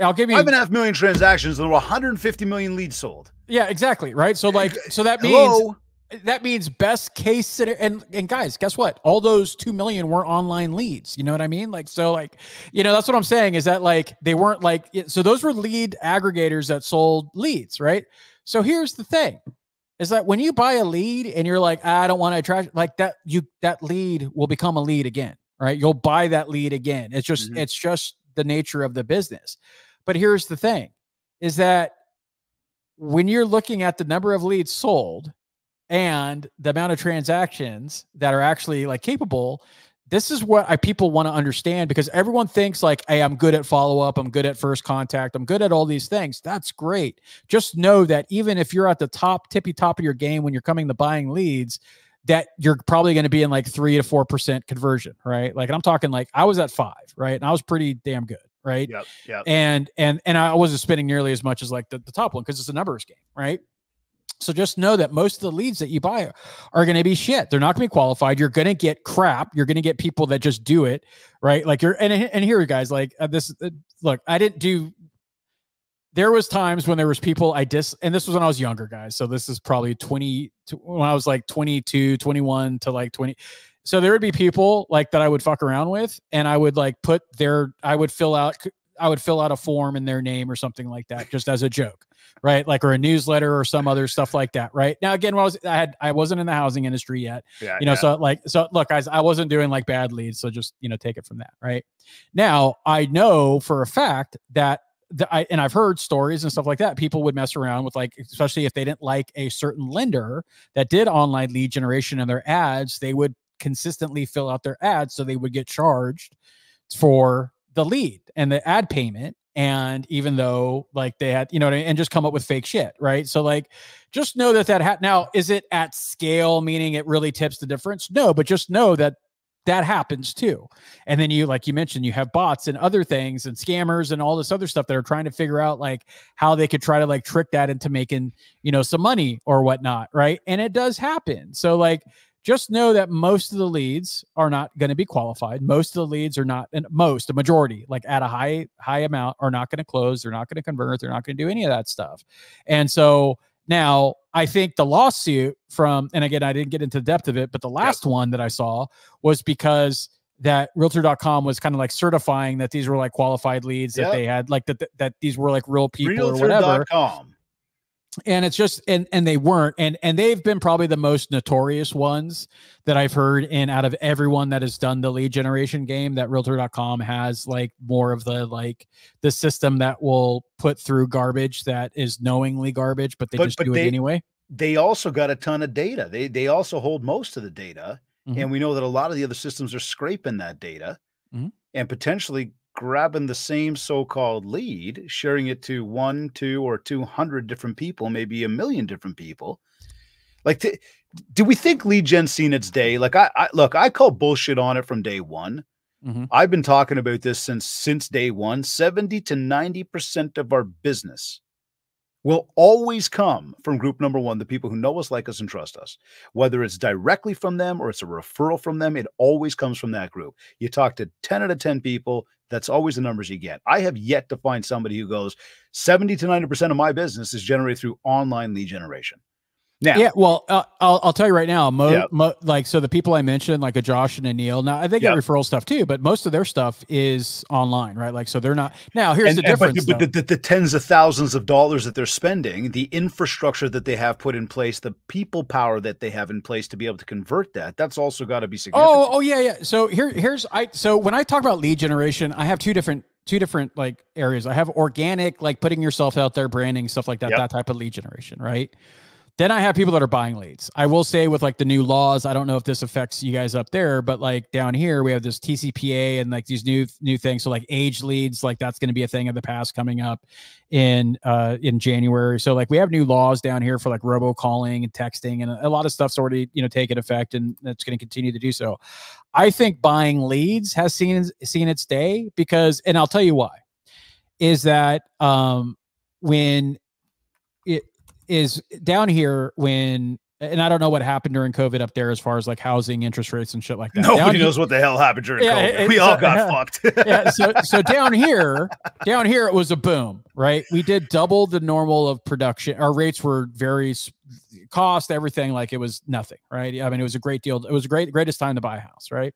I'll give you
5.5 million transactions, there were 150 million leads sold.
Yeah, exactly. Right. So that means best case scenario. And guys, guess what? All those 2 million were online leads. You know what I mean? Like, so like, that's what I'm saying is that like, they weren't like, so those were lead aggregators that sold leads. Right. So here's the thing is that when you buy a lead and you're like, I don't want to attract like that, that lead will become a lead again. Right. You'll buy that lead again. It's just, it's just the nature of the business. But here's the thing is that when you're looking at the number of leads sold and the amount of transactions that are actually like capable, this is what people want to understand, because everyone thinks like, hey, I'm good at follow-up. I'm good at first contact. I'm good at all these things. That's great. Just know that even if you're at the tippy top of your game, when you're coming to buying leads, that you're probably going to be in like 3 to 4% conversion, right? Like, I'm talking like I was at 5, right? And I was pretty damn good, right?
Yep.
And I wasn't spending nearly as much as like the top one, because it's a numbers game, right? So just know that most of the leads that you buy are going to be shit. They're not going to be qualified. You're going to get crap. You're going to get people that just do it, right? Like and here, guys, like look, I didn't do. There was times when there was people and this was when I was younger, guys. So this is probably when I was like 22, 21 to like 20. So there would be people like that I would fuck around with, and I would like I would fill out a form in their name or something like that, just as a joke. Right. Like, or a newsletter or some other stuff like that. Right. Now, again, I wasn't in the housing industry yet, so look, guys, I wasn't doing like bad leads. So just, take it from that. Right now, I know for a fact that and I've heard stories and stuff like that. People would mess around with, like, especially if they didn't like a certain lender that did online lead generation in their ads, they would consistently fill out their ads. So they would get charged for the lead and the ad payment. And even though like they had, and just come up with fake shit. Right. So like, just know that now, is it at scale, meaning it really tips the difference? No, but just know that happens too. And then like you mentioned, you have bots and other things and scammers and all this other stuff that are trying to figure out like how they could try to like trick that into making, some money or whatnot. Right. And it does happen. So like, just know that most of the leads are not going to be qualified. Most of the leads are not, and a majority, like at a high amount, are not going to close. They're not going to convert. They're not going to do any of that stuff. And so now I think the lawsuit and again, I didn't get into the depth of it, but the last one that I saw was because that Realtor.com was kind of like certifying that these were like qualified leads, that they had like that these were like real people or whatever. And it's just, and they weren't, and they've been probably the most notorious ones that I've heard. And out of everyone that has done the lead generation game, that Realtor.com has like more of the system that will put through garbage that is knowingly garbage, but they just do it anyway.
They also got a ton of data. They also hold most of the data. Mm-hmm. And we know that a lot of the other systems are scraping that data and potentially grabbing the same so-called lead, sharing it to 1, 2, or 200 different people, maybe 1 million different people. Like, do we think lead gen's seen its day? Like, I call bullshit on it from day one. Mm-hmm. I've been talking about this since day one. 70 to 90% of our business will always come from group number one, the people who know us, like us, and trust us. Whether it's directly from them or it's a referral from them, it always comes from that group. You talk to 10 out of 10 people, that's always the numbers you get. I have yet to find somebody who goes, 70 to 90% of my business is generated through online lead generation. Now,
yeah, well, I'll tell you right now, so the people I mentioned, like a Josh and a Neil, now they get referral stuff too, but most of their stuff is online, right? Like, so they're not. Now, here's the difference.
But the tens of thousands of dollars that they're spending, the infrastructure that they have put in place, the people power that they have in place to be able to convert that's also got to be significant.
Oh, yeah. So so when I talk about lead generation, I have two different like areas. I have organic, like putting yourself out there, branding, stuff like that, that type of lead generation, right? Then I have people that are buying leads. I will say with like the new laws, I don't know if this affects you guys up there, but like down here, we have this TCPA and like these new things. So like age leads, like that's going to be a thing of the past coming up in January. So like we have new laws down here for like robocalling and texting, and a lot of stuff's already, taken effect, and that's going to continue to do so. I think buying leads has seen its day because, and I'll tell you why, is that when it is down here and I don't know what happened during COVID up there as far as like housing interest rates and shit like that.
Nobody knows what the hell happened during COVID. We all got fucked.
So down here it was a boom, right? We did double the normal of production. Our rates were cost, everything, like it was nothing, right? I mean, it was a great deal. It was a greatest time to buy a house, right?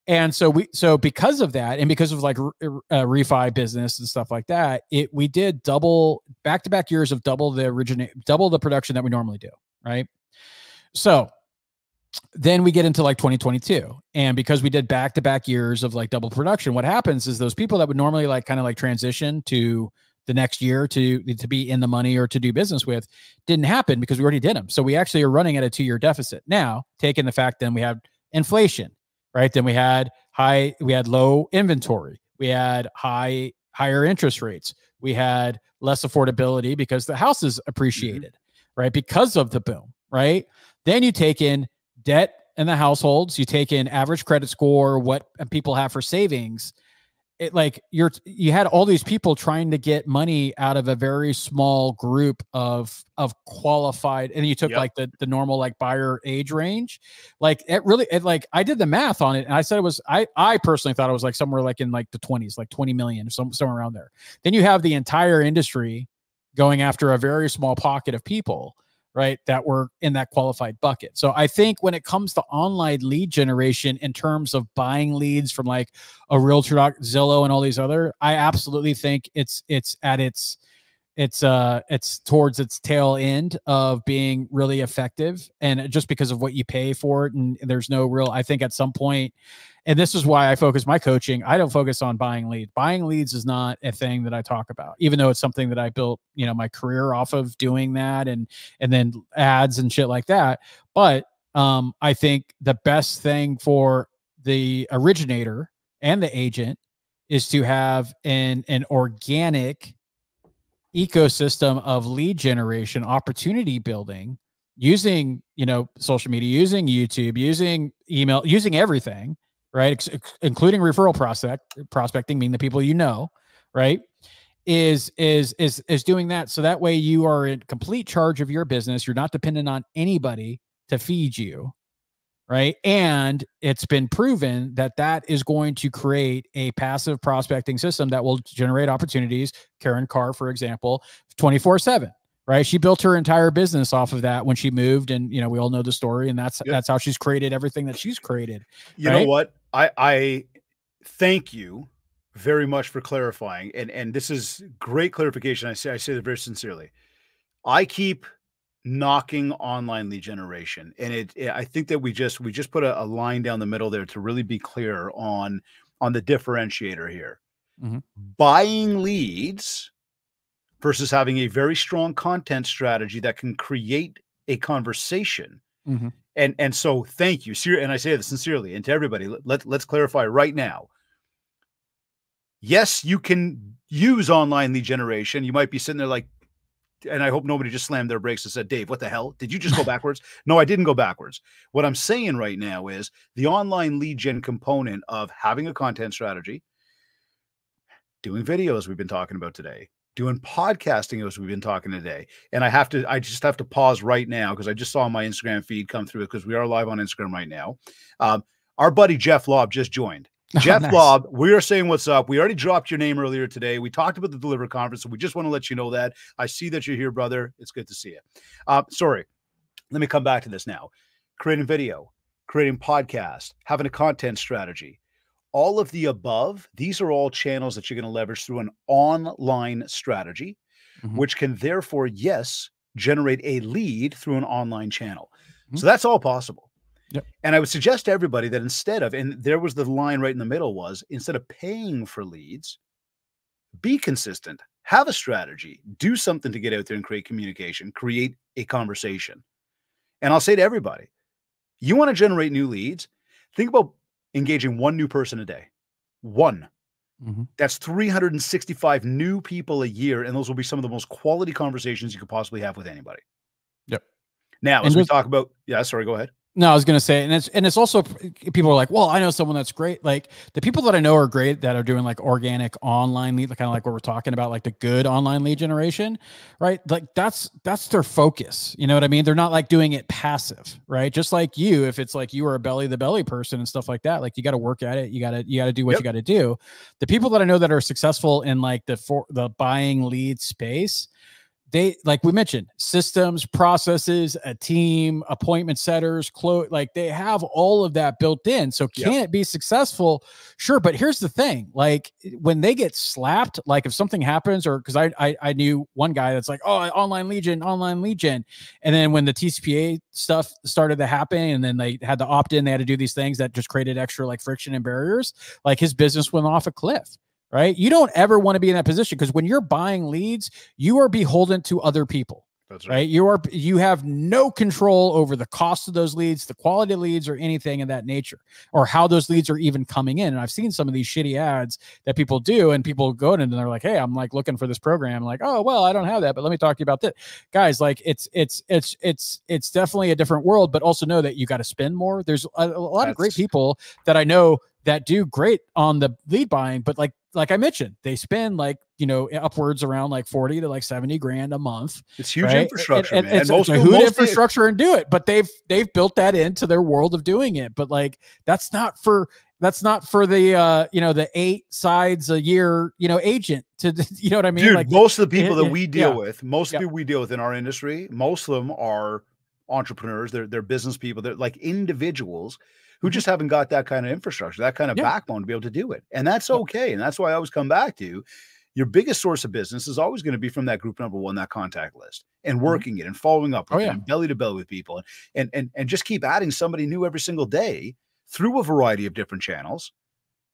And so because of that, and because of like refi business and stuff like that, we did double back-to-back years of double the production that we normally do, right? So then we get into like 2022, and because we did back-to-back years of like double production, what happens is those people that would normally like kind of like transition to the next year to be in the money or to do business with didn't happen because we already did them. So we actually are running at a 2-year deficit now, taking the fact then we have inflation. Right. Then we had low inventory. We had higher interest rates. We had less affordability because the house is appreciated, right? Because of the boom, right? Then you take in debt in the households. You take in average credit score, what people have for savings. like you had all these people trying to get money out of a very small group of qualified, and you took like the normal like buyer age range. Like like I did the math on it, and I said it was, I personally thought it was like somewhere like in like the 20s, like 20 million or somewhere around there. Then you have the entire industry going after a very small pocket of people, right, that were in that qualified bucket. So I think when it comes to online lead generation in terms of buying leads from like a Realtor, Zillow, and all these other, I absolutely think it's towards its tail end of being really effective, and just because of what you pay for it. And there's no real, I think at some point, and this is why I focus my coaching, I don't focus on buying leads. Buying leads is not a thing that I talk about, even though it's something that I built, you know, my career off of doing that, and then ads and shit like that. But I think the best thing for the originator and the agent is to have an organic ecosystem of lead generation, opportunity building, using, you know, social media, using YouTube, using email, using everything, right? Including referral prospecting, meaning the people you know, right? Is doing that. So that way you are in complete charge of your business. You're not dependent on anybody to feed you, right? And it's been proven that that is going to create a passive prospecting system that will generate opportunities. Karen Carr, for example, 24/7, right? She built her entire business off of that when she moved, and, you know, we all know the story, and that's how she's created everything that she's created.
You know what? I thank you very much for clarifying. And this is great clarification. I say that very sincerely. I keep knocking online lead generation, and I think that we just put a line down the middle there to really be clear on the differentiator here. Buying leads versus having a very strong content strategy that can create a conversation. And so thank you. And I say this sincerely, and to everybody, let's clarify right now. Yes, you can use online lead generation. You might be sitting there like, and I hope nobody just slammed their brakes and said, Dave, what the hell? Did you just go backwards? No, I didn't go backwards. What I'm saying right now is the online lead gen component of having a content strategy, doing videos we've been talking about today, doing podcasting as we've been talking today. And I just have to pause right now because I just saw my Instagram feed come through, because we are live on Instagram right now. Our buddy Jeff Lobb just joined. Jeff nice. Lobb, we are saying what's up. We already dropped your name earlier today. We talked about the Deliver Conference, so we just want to let you know that. I see that you're here, brother. It's good to see you. Sorry. Let me come back to this now. Creating video, creating podcast, having a content strategy. All of the above, these are all channels that you're going to leverage through an online strategy, which can therefore, yes, generate a lead through an online channel. So that's all possible. Yep. And I would suggest to everybody that instead of, and there was the line right in the middle was, instead of paying for leads, be consistent, have a strategy, do something to get out there and create communication, create a conversation. And I'll say to everybody, you want to generate new leads, think about engaging one new person a day. One. That's 365 new people a year, and those will be some of the most quality conversations you could possibly have with anybody. Yep. Now, as we talk about, sorry, go ahead.
No, I was going to say, and it's also, people are like, well, I know someone that's great. Like the people that I know are great that are doing like organic online lead, kind of like what we're talking about, like the good online lead generation, right? Like that's their focus. You know what I mean? They're not like doing it passive, right? Just like you, if it's like you are a belly to belly person and stuff like that, like you got to work at it. You got to do what you got to do. The people that I know that are successful in like the buying lead space, they, like we mentioned, systems, processes, a team, appointment setters, like they have all of that built in. So can it be successful? Sure. But here's the thing, like when they get slapped, like if something happens, or because I knew one guy that's like, oh, online lead gen. And then when the TCPA stuff started to happen, and then they had to opt in, they had to do these things that just created extra like friction and barriers, like his business went off a cliff. Right? You don't ever want to be in that position, because when you're buying leads, you are beholden to other people. That's right. You have no control over the cost of those leads, the quality of leads, or anything of that nature, or how those leads are even coming in. And I've seen some of these shitty ads that people do, and people go in and they're like, hey, I'm like looking for this program. I'm like, oh, well, I don't have that, but let me talk to you about this. Guys, like it's definitely a different world, but also know that you got to spend more. There's a lot of great people that I know that do great on the lead buying, but like I mentioned, they spend like, you know, upwards around like 40 to like 70 grand a month.
It's huge
right?
infrastructure,
and
man.
it's a huge infrastructure and do it, but they've built that into their world of doing it. But like, that's not for the, you know, the 8 sides a year, you know, agent to, you know what I mean?
Dude,
like
most of the people that we deal
yeah.
with, most of the people we deal with in our industry, most of them are entrepreneurs. They're business people. They're like individuals who just haven't got that kind of infrastructure, that kind of backbone to be able to do it. And that's okay. And that's why I always come back to your biggest source of business is always going to be from that group number 1, that contact list, and working it and following up with it and belly to belly with people, and just keep adding somebody new every single day through a variety of different channels,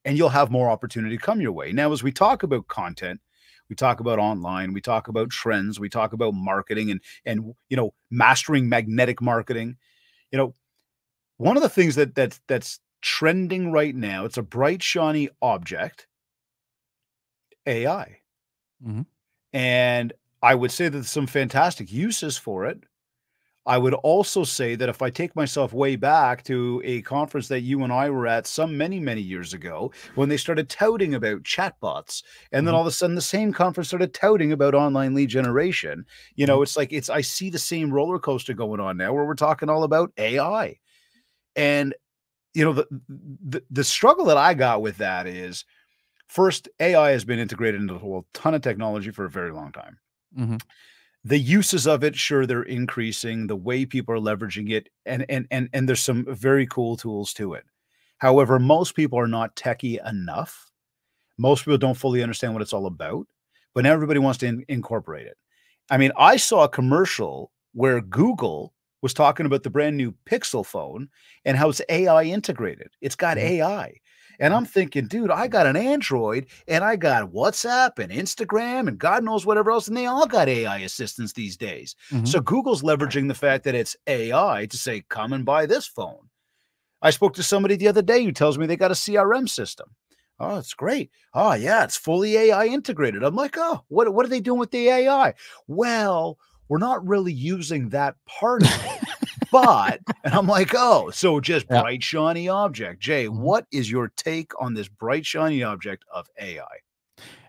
and you'll have more opportunity come your way. Now, as we talk about content, we talk about online, we talk about trends, we talk about marketing and you know, mastering magnetic marketing. You know, one of the things that's trending right now, it's a bright, shiny object, AI. And I would say that there's some fantastic uses for it. I would also say that if I take myself way back to a conference that you and I were at many, many years ago, when they started touting about chatbots, and then all of a sudden the same conference started touting about online lead generation, you know, it's like, I see the same roller coaster going on now where we're talking all about AI. And, you know, the struggle that I got with that is, first, AI has been integrated into a whole ton of technology for a very long time. The uses of it, sure, they're increasing. The way people are leveraging it, and there's some very cool tools to it. However, most people are not techie enough. Most people don't fully understand what it's all about, but now everybody wants to incorporate it. I mean, I saw a commercial where Google was talking about the brand new Pixel phone and how it's AI integrated. It's got AI. And I'm thinking, dude, I got an Android and I got WhatsApp and Instagram and God knows whatever else. And they all got AI assistants these days. So Google's leveraging the fact that it's AI to say, come and buy this phone. I spoke to somebody the other day who tells me they got a CRM system. Oh, it's great. Oh, yeah, it's fully AI integrated. I'm like, oh, what are they doing with the AI? Well, we're not really using that part of it. But, and I'm like, oh, so just bright, shiny object. Jay, what is your take on this bright, shiny object of AI?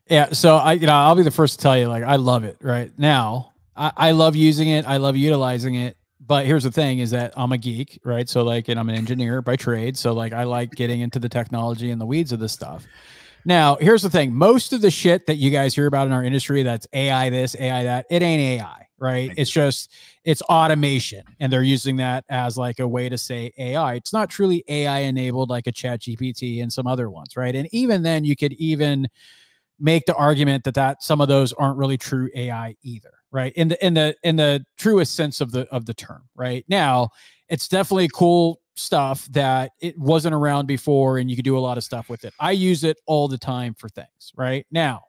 Yeah. So I'll be the first to tell you, like, I love it right now. I love using it. I love utilizing it. But here's the thing is that I'm a geek, right? So like, and I'm an engineer by trade. So like, I like getting into the technology and the weeds of this stuff. Now, here's the thing. Most of the shit that you guys hear about in our industry, that's AI this, AI that, it ain't AI. Right. It's automation. And they're using that as like a way to say AI. It's not truly AI enabled like a ChatGPT and some other ones. Right. And even then you could even make the argument that some of those aren't really true AI either. Right. In the truest sense of the term. Right now, it's definitely cool stuff that it wasn't around before and you could do a lot of stuff with it. I use it all the time for things right now.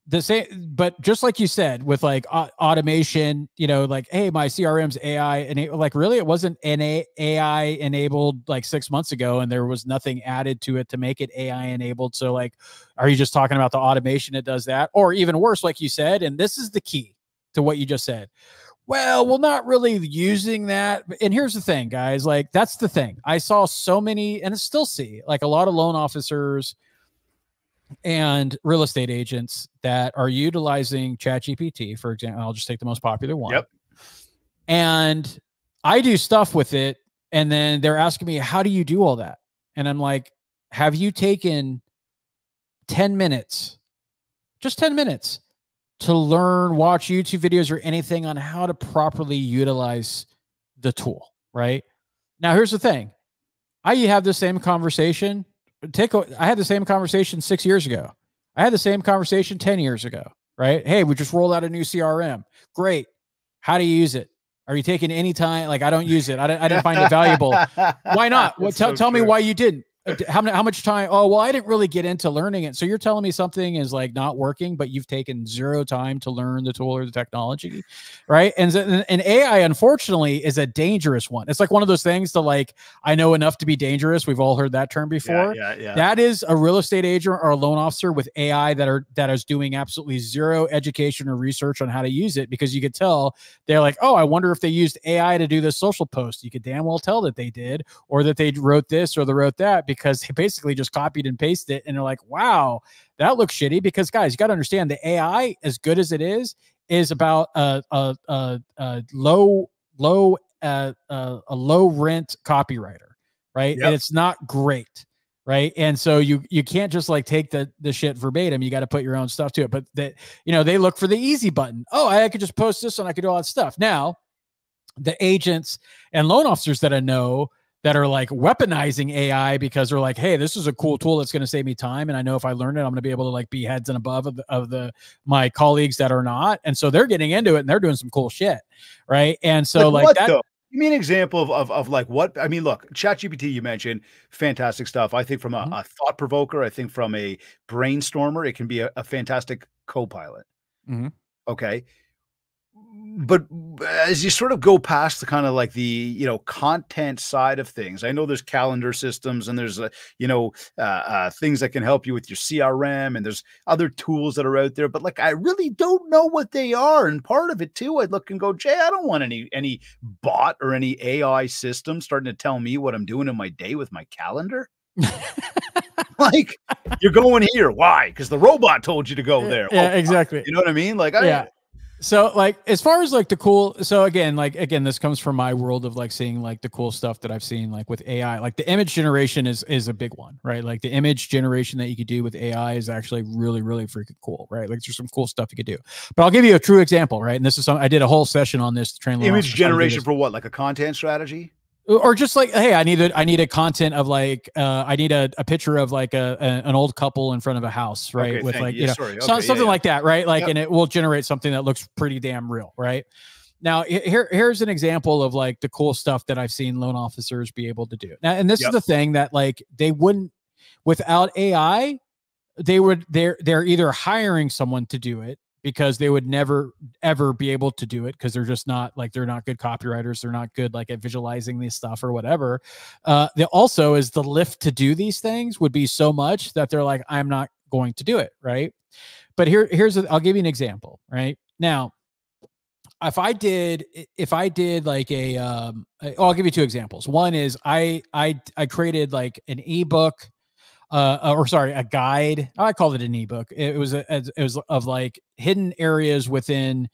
The same, but just like you said, with like automation, you know, like, hey, my CRM's AI, and like, really, it wasn't AI enabled like 6 months ago, and there was nothing added to it to make it AI enabled. So, like, are you just talking about the automation that does that, or even worse, like you said? And this is the key to what you just said. Well, we're not really using that. And here's the thing, guys. Like, that's the thing. I saw so many, and I still see like a lot of loan officers and real estate agents that are utilizing ChatGPT, for example. I'll just take the most popular one.
Yep.
And I do stuff with it. And then they're asking me, how do you do all that? And I'm like, have you taken 10 minutes, just 10 minutes to learn, watch YouTube videos or anything on how to properly utilize the tool? Right now, here's the thing. I have the same conversation. I had the same conversation 6 years ago. I had the same conversation 10 years ago, right? Hey, we just rolled out a new CRM. Great. How do you use it? Are you taking any time? Like, I don't use it. I didn't find it valuable. Why not? Well, tell me why you didn't. How much time? Oh, well, I didn't really get into learning it. So you're telling me something is like not working, but you've taken zero time to learn the tool or the technology, right? And AI, unfortunately, is a dangerous one. It's like one of those things to like, I know enough to be dangerous. We've all heard that term before.
Yeah.
That is a real estate agent or a loan officer with AI that is doing absolutely zero education or research on how to use it, because you could tell they're like, oh, I wonder if they used AI to do this social post. You could damn well tell that they did, or that they wrote this or they wrote that, because they basically just copied and pasted it. And they're like, wow, that looks shitty. Because guys, you got to understand the AI, as good as it is about a low rent copywriter, right?
Yep.
And it's not great. Right. And so you can't just like take the shit verbatim. You got to put your own stuff to it. But that, they look for the easy button. Oh, I could just post this and I could do all that stuff. Now, the agents and loan officers that I know that are like weaponizing AI because they're like, hey, this is a cool tool that's going to save me time. And I know if I learn it, I'm going to be able to like be heads and above of my colleagues that are not. And so they're getting into it and they're doing some cool shit. Right. And so like that.
Though? Give me an example of like what, I mean, look, ChatGPT, you mentioned, fantastic stuff. I think from a thought provoker, I think from a brainstormer, it can be a fantastic co-pilot. Okay. But as you sort of go past the kind of like the, content side of things, I know there's calendar systems and there's, things that can help you with your CRM, and there's other tools that are out there, but like, I really don't know what they are. And part of it too, I'd look and go, Jay, I don't want any bot or any AI system starting to tell me what I'm doing in my day with my calendar. Like, you're going here. Why? Because the robot told you to go there.
Yeah, exactly.
You know what I mean? Like,
So like, as far as like so again, this comes from my world of like seeing like the cool stuff that I've seen, like with AI, like the image generation is a big one, right? Like the image generation that you could do with AI is actually really, really freaking cool, right? Like there's some cool stuff you could do, but I'll give you a true example, right? And this is something I did a whole session on this to train
image generation for what? Like a content strategy?
Or just like, hey, I need a content of like, I need a picture of like an old couple in front of a house, right?
Okay,
with like,
something
like that, right? Like, and it will generate something that looks pretty damn real, right? Now, here's an example of like the cool stuff that I've seen loan officers be able to do. Now, and this is the thing that like they wouldn't, without AI, they're either hiring someone to do it, because they would never, ever be able to do it because they're just not like, they're not good copywriters. They're not good like at visualizing this stuff or whatever. They also is the lift to do these things would be so much that they're like, I'm not going to do it. Right. But I'll give you an example. Right now, if I did like I'll give you two examples. One is I created like an ebook, a guide. I called it an ebook. It was of like hidden areas within,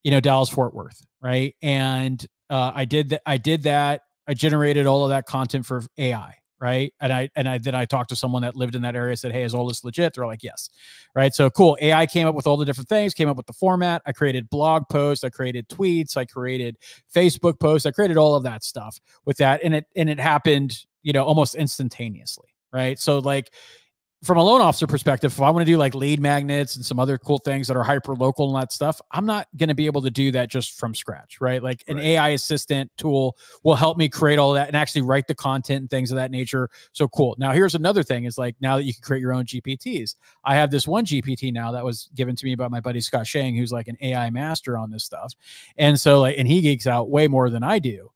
Dallas Fort Worth. Right. And, I did that. I generated all of that content for AI. Right. And then I talked to someone that lived in that area, said, hey, is all this legit? They're like, yes. Right. So cool. AI came up with all the different things, came up with the format. I created blog posts. I created tweets. I created Facebook posts. I created all of that stuff with that. And it happened, almost instantaneously. Right. So like from a loan officer perspective, if I want to do like lead magnets and some other cool things that are hyper local and that stuff, I'm not going to be able to do that just from scratch, right? Like an AI assistant tool will help me create all that and actually write the content and things of that nature. So cool. Now here's another thing is like, now that you can create your own GPTs, I have this one GPT now that was given to me by my buddy Scott Shang, who's like an AI master on this stuff. And so like, and he geeks out way more than I do.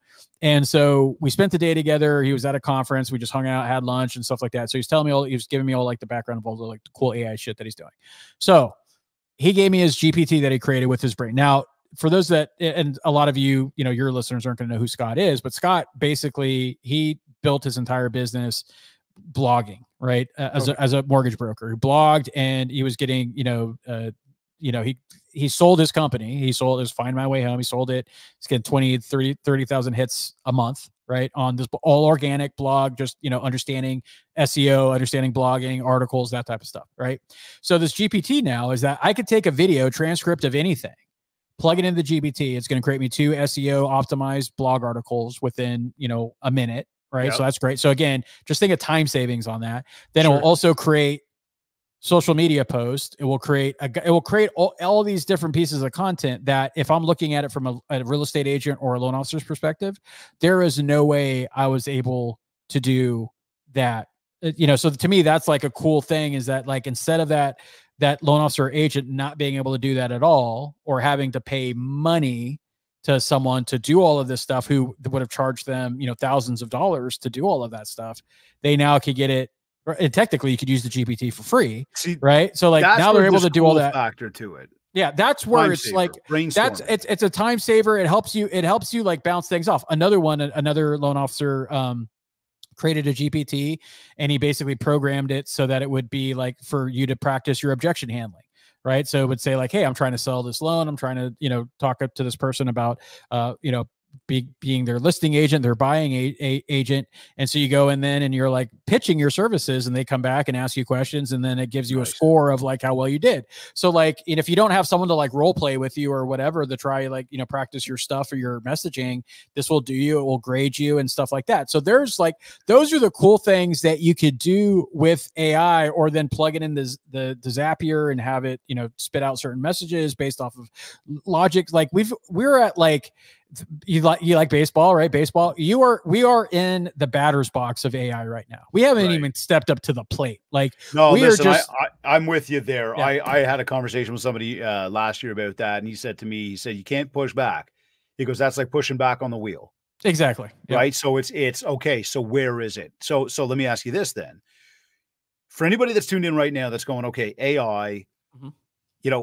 And so we spent the day together. He was at a conference. We just hung out, had lunch and stuff like that. So he's telling me he was giving me all like the background of all the like the cool AI shit that he's doing. So he gave me his GPT that he created with his brain. Now, for those that, and a lot of you, your listeners aren't going to know who Scott is, but Scott basically, he built his entire business blogging, right? As a mortgage broker. He blogged and he was getting, he sold his company. He sold his Find My Way Home. He sold it. He's getting 20, 30,000 hits a month, right? On this all organic blog, just, understanding SEO, understanding blogging, articles, that type of stuff, right? So this GPT now is that I could take a video transcript of anything, plug it into the GPT. It's going to create me 2 SEO optimized blog articles within, a minute, right? Yep. So that's great. So again, just think of time savings on that. Then it will also create social media post. It will create all these different pieces of content that if I'm looking at it from a real estate agent or a loan officer's perspective, there is no way I was able to do that. So to me, that's like a cool thing is that like, instead of that loan officer or agent not being able to do that at all, or having to pay money to someone to do all of this stuff who would have charged them, thousands of dollars to do all of that stuff, they now could get it. And technically you could use the GPT for free. See, right? So like now they're able to do all that
factor to it.
Yeah. That's where it's like, it's a time saver. It helps you like bounce things off. Another loan officer, created a GPT, and he basically programmed it so that it would be like for you to practice your objection handling. Right. So it would say like, hey, I'm trying to sell this loan. I'm trying to, talk up to this person about, being their listing agent, their buying agent. And so you go in then and you're like pitching your services, and they come back and ask you questions. And then it gives you a score of like how well you did. So like, if you don't have someone to like role play with you or whatever, to try like, practice your stuff or your messaging, this will do you, it will grade you and stuff like that. So there's like, those are the cool things that you could do with AI, or then plug it in the Zapier and have it, spit out certain messages based off of logic. Like we're at like, you like baseball, right? Baseball. We are in the batter's box of AI right now. We haven't even stepped up to the plate. Like,
no,
we
listen,
are just,
I'm with you there.
Yeah.
I had a conversation with somebody last year about that, and he said to me, he said, you can't push back. He goes, that's like pushing back on the wheel.
Exactly. Yeah.
Right. So it's okay. So where is it? So let me ask you this then. For anybody that's tuned in right now, that's going, okay, AI,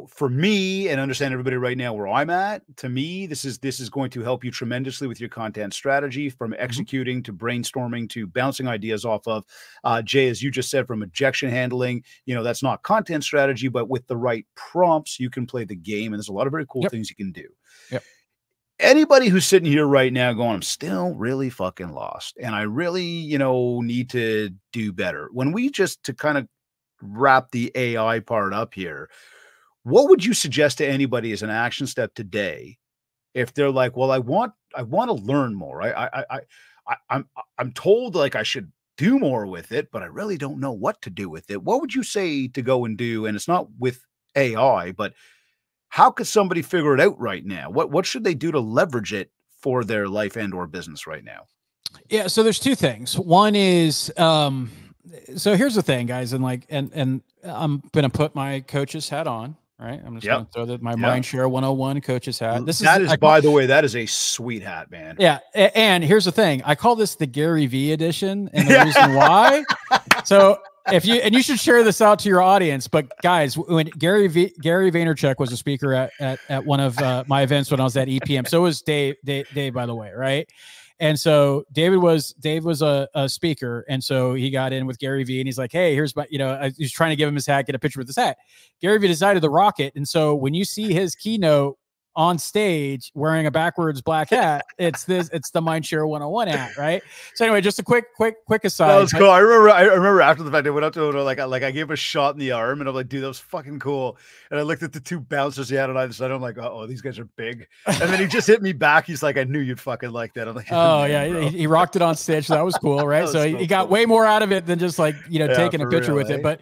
for me, and understand everybody right now where I'm at, to me, this is going to help you tremendously with your content strategy, from executing to brainstorming to bouncing ideas off of. Jay, as you just said, from objection handling, that's not content strategy, but with the right prompts, you can play the game. And there's a lot of very cool things you can do.
Yep.
Anybody who's sitting here right now going, I'm still really fucking lost, and I really, need to do better. When we just, to kind of wrap the AI part up here, what would you suggest to anybody as an action step today if they're like, well, I want to learn more. I'm told like I should do more with it, but I really don't know what to do with it. What would you say to go and do? And it's not with AI, but how could somebody figure it out right now? What should they do to leverage it for their life and or business right now?
Yeah. So there's two things. One is, so here's the thing, guys. And I'm going to put my coach's hat on. Right. I'm just going to throw my MindShare 101 coach's hat.
By the way, that is a sweet hat, man.
Yeah. And here's the thing. I call this the Gary V edition. And the reason why, so you should share this out to your audience, but guys, when Gary Vaynerchuk was a speaker at one of my events when I was at EPM. So was Dave, by the way. Right. And so Dave was a speaker. And so he got in with Gary V, and he's like, hey, here's my, he's trying to give him his hat, get a picture with his hat. Gary V decided to rock it. And so when you see his keynote on stage wearing a backwards black hat, it's the MindShare 101 hat, right? So anyway, just a quick aside.
That was cool. I remember after the fact, I went up to him, like I gave him a shot in the arm, and I'm like, dude, that was fucking cool. And I looked at the two bouncers he had on either side. I'm like, oh, these guys are big. And then he just hit me back. He's like, I knew you'd fucking like that. I'm like,
oh yeah, he rocked it on stage. So that was cool, right? So he got way more out of it than just like taking a picture with it. But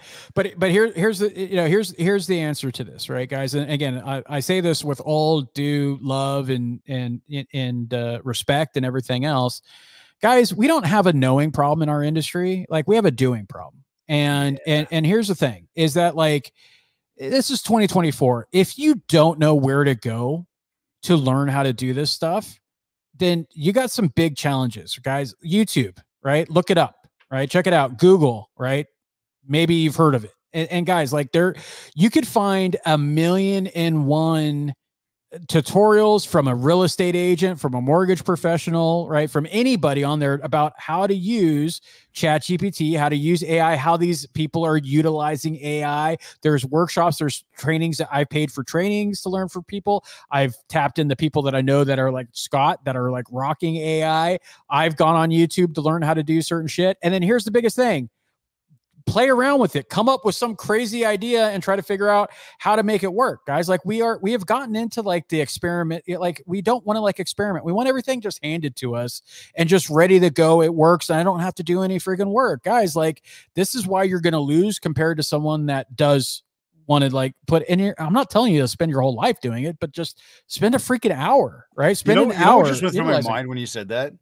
here's the answer to this, right, guys? And again, I say this with all due love and respect and everything else. Guys, we don't have a knowing problem in our industry. Like, we have a doing problem. And here's the thing is that, like, this is 2024. If you don't know where to go to learn how to do this stuff, then you got some big challenges, guys. YouTube, right? Look it up, right? Check it out. Google, right? Maybe you've heard of it. And guys, like, you could find 1,000,001 tutorials from a real estate agent, from a mortgage professional, right? From anybody on there about how to use ChatGPT, how to use AI, how these people are utilizing AI. There's workshops, there's trainings that I paid for trainings to learn for people. I've tapped into people that I know that are like Scott, that are like rocking AI. I've gone on YouTube to learn how to do certain shit. And then here's the biggest thing. Play around with it, come up with some crazy idea and try to figure out how to make it work, guys. Like, we have gotten into like the experiment. Like, we don't want to like experiment. We want everything just handed to us and just ready to go. It works. And I don't have to do any freaking work, guys. Like, this is why you're going to lose compared to someone that does want to like put in here. I'm not telling you to spend your whole life doing it, but just spend a freaking hour, right? Spend an hour.
Just went through my mind when you said that.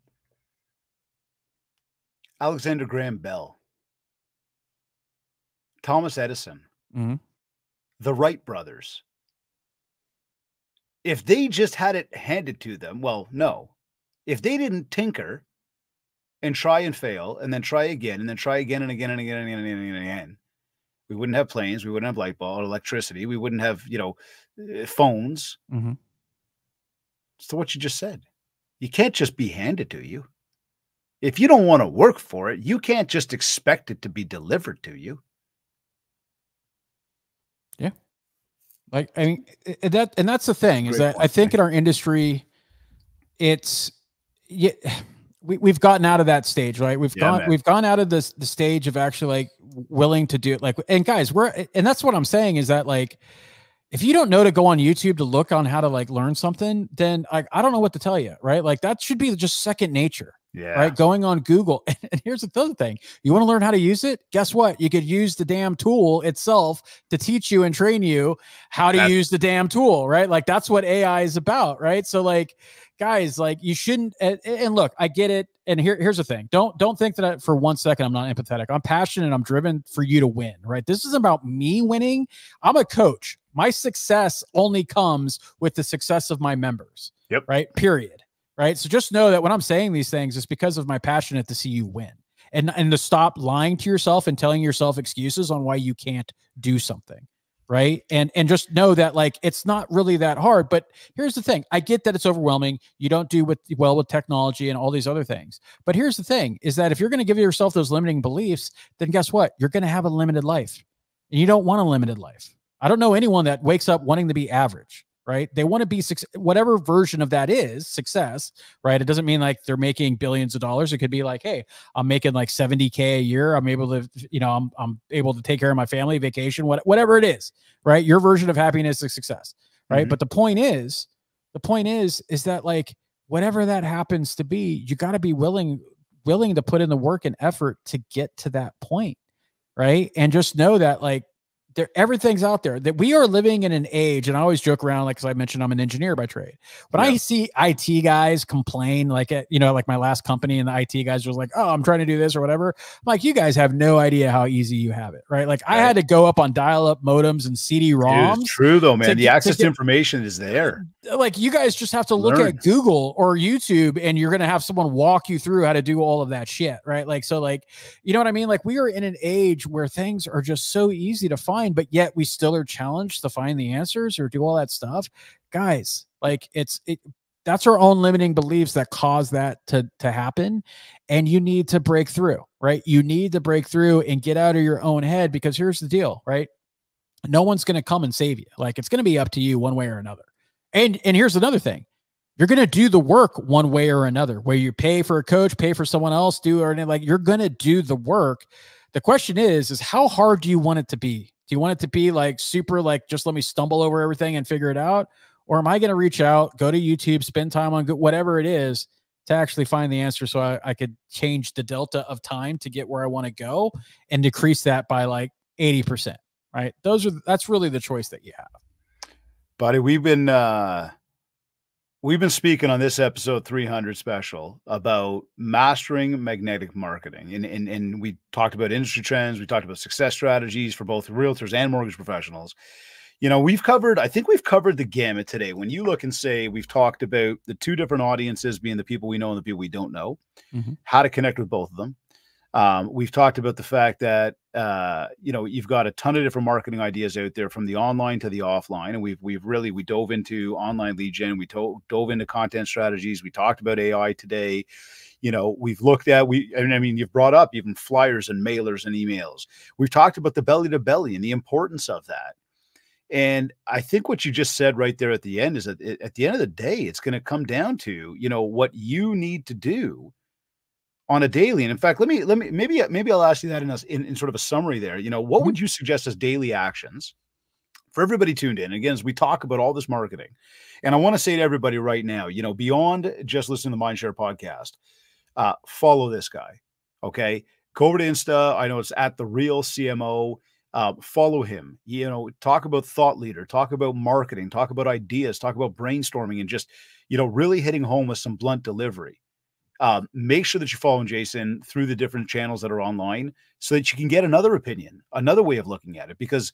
Alexander Graham Bell, Thomas Edison, the Wright brothers. If they just had it handed to them, well, no. If they didn't tinker and try and fail and then try again and then try again and again and again and again and again and again, we wouldn't have planes, we wouldn't have light bulb or electricity, we wouldn't have, phones. So what you just said, you can't just be handed to you. If you don't want to work for it, you can't just expect it to be delivered to you.
Yeah. Like, I mean, that's the thing is
Great
that
point,
I think
Jay.
in our industry, it's, yeah, we've gotten out of that stage, right? We've gone out of the stage of actually like willing to do it. Like, and guys, and that's what I'm saying is that like, if you don't know to go on YouTube to look on how to like learn something, then I don't know what to tell you, right? Like that should be just second nature.
Yeah.
Right. Going on Google. And here's the other thing. You want to learn how to use it? Guess what? You could use the damn tool itself to teach you and train you how to use the damn tool. Right. Like that's what AI is about. Right. So like, guys, like you shouldn't. And look, I get it. And here's the thing. Don't think that for 1 second I'm not empathetic. I'm passionate. I'm driven for you to win. Right. This is about me winning. I'm a coach. My success only comes with the success of my members.
Yep.
Right. Period. Right. So just know that when I'm saying these things, it's because of my passion to see you win and to stop lying to yourself and telling yourself excuses on why you can't do something. Right. And just know that like, it's not really that hard, but here's the thing. I get that it's overwhelming. You don't do well with technology and all these other things. But here's the thing is that if you're going to give yourself those limiting beliefs, then guess what? You're going to have a limited life and you don't want a limited life. I don't know anyone that wakes up wanting to be average. Right. They want to be whatever version of that is success. Right. It doesn't mean like they're making billions of dollars. It could be like, hey, I'm making like 70K a year. I'm able to, I'm able to take care of my family, vacation, whatever it is. Right. Your version of happiness is success. Right.
Mm-hmm.
But the point is that like whatever that happens to be, you got to be willing to put in the work and effort to get to that point. Right. And just know that like, everything's out there, that we are living in an age. And I always joke around, like, cause I mentioned I'm an engineer by trade, but I see IT guys complain like, like my last company and the IT guys was like, oh, I'm trying to do this or whatever. I'm like, you guys have no idea how easy you have it. Right. Like I had to go up on dial-up modems and CD-ROMs.
Dude, it's true though, man. The access to information is there.
Like you guys just have to look at Google or YouTube and you're going to have someone walk you through how to do all of that shit. Right. Like, so like, you know what I mean? Like we are in an age where things are just so easy to find, but yet we still are challenged to find the answers or do all that stuff. Guys, like that's our own limiting beliefs that cause that to happen. And you need to break through, right? You need to break through and get out of your own head, because here's the deal, right? No one's going to come and save you. Like it's going to be up to you one way or another. And here's another thing. You're going to do the work one way or another, where you pay for a coach, pay for someone else, like you're going to do the work. The question is how hard do you want it to be? Do you want it to be like super, like, just let me stumble over everything and figure it out? Or am I going to reach out, go to YouTube, spend time on whatever it is to actually find the answer, so I could change the delta of time to get where I want to go and decrease that by like 80%, right? That's really the choice that you have.
Buddy, we've been speaking on this episode 300 special about mastering magnetic marketing. And we talked about industry trends. We talked about success strategies for both realtors and mortgage professionals. I think we've covered the gamut today. When you look and say, we've talked about the two different audiences being the people we know and the people we don't know, how to connect with both of them. We've talked about the fact that, you've got a ton of different marketing ideas out there, from the online to the offline. And we dove into online lead gen. We dove into content strategies. We talked about AI today. We've looked at, you've brought up even flyers and mailers and emails. We've talked about the belly to belly and the importance of that. And I think what you just said right there at the end is that at the end of the day, it's going to come down to, what you need to do on a daily. And in fact, maybe I'll ask you that in sort of a summary there. What would you suggest as daily actions for everybody tuned in? Again, as we talk about all this marketing, and I want to say to everybody right now, beyond just listening to the MindShare podcast, follow this guy. Okay. Go over to Insta. I know it's at The Real CMO. Follow him, talk about thought leader, talk about marketing, talk about ideas, talk about brainstorming, and just, really hitting home with some blunt delivery. Make sure that you're following Jason through the different channels that are online, so that you can get another opinion, another way of looking at it. Because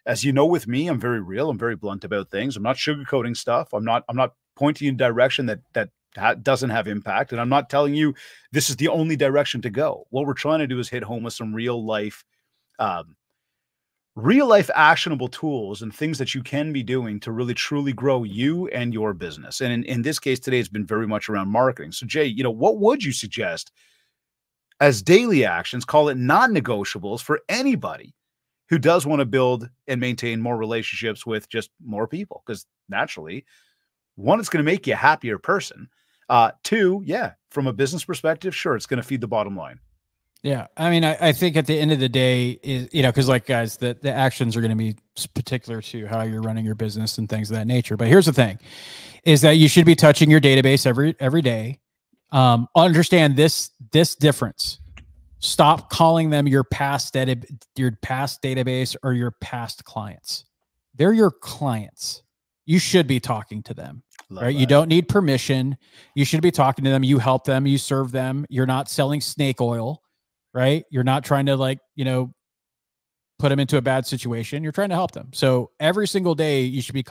as you know, with me, I'm very real. I'm very blunt about things. I'm not sugarcoating stuff. I'm not pointing you in a direction that doesn't have impact. And I'm not telling you this is the only direction to go. What we're trying to do is hit home with some real life actionable tools and things that you can be doing to really truly grow you and your business. And in this case today, it's been very much around marketing. So Jay, what would you suggest as daily actions, call it non-negotiables for anybody who does want to build and maintain more relationships with just more people. Because naturally, one, it's going to make you a happier person. Two, yeah, from a business perspective, sure, it's going to feed the bottom line.
Yeah. I mean, I think at the end of the day is, you know, cause like guys, the actions are going to be particular to how you're running your business and things of that nature. But here's the thing is that you should be touching your database every day. Understand this difference. Stop calling them your past database or your past clients. They're your clients. You should be talking to them. Love right? That. You don't need permission. You should be talking to them. You help them. You serve them. You're not selling snake oil, right? You're not trying to like, you know, put them into a bad situation. You're trying to help them. So every single day you should be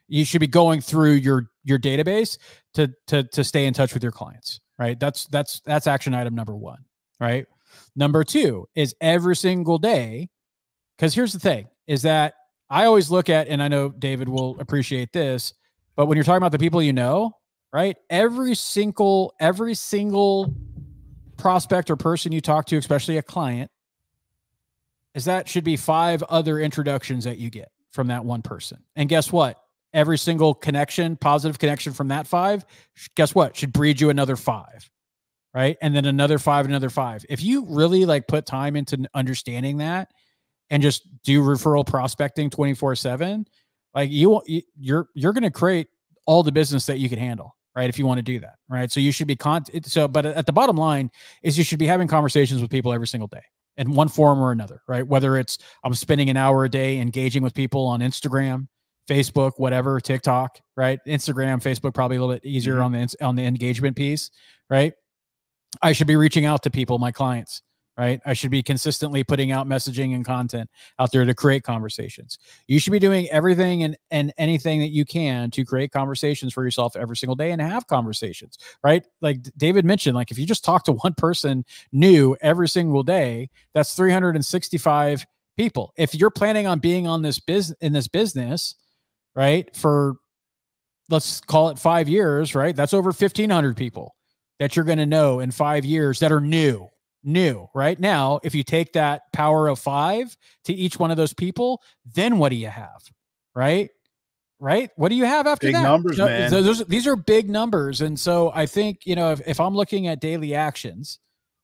you should be going through your database to stay in touch with your clients, right? That's action item number one, right? Number two is every single day. Cause here's the thing is that I always look at, and I know David will appreciate this, but when you're talking about the people, you know, right? Every single prospect or person you talk to, especially a client, is that should be 5 other introductions that you get from that one person. And guess what? Every single connection, positive connection from that 5, guess what? Should breed you another 5, right? And then another 5, another 5. If you really like put time into understanding that and just do referral prospecting 24/7, like you're going to create all the business that you can handle, right? If you want to do that, right? So you should be but at the bottom line is you should be having conversations with people every single day in one form or another, right? Whether it's I'm spending an hour a day engaging with people on Instagram, Facebook, whatever, TikTok, right? Instagram, Facebook, probably a little bit easier on the engagement piece, right? I should be reaching out to people, my clients, right? I should be consistently putting out messaging and content out there to create conversations. You should be doing everything and anything that you can to create conversations for yourself every single day and have conversations, right? Like David mentioned, like if you just talk to one person new every single day, that's 365 people. If you're planning on being on this business, right, for let's call it 5 years, right? That's over 1,500 people that you're going to know in 5 years that are new. Right now, if you take that power of 5 to each one of those people, then what do you have? Right? What do you have after
big
that?
Numbers,
so,
man.
These are big numbers. And so I think, you know, if I'm looking at daily actions,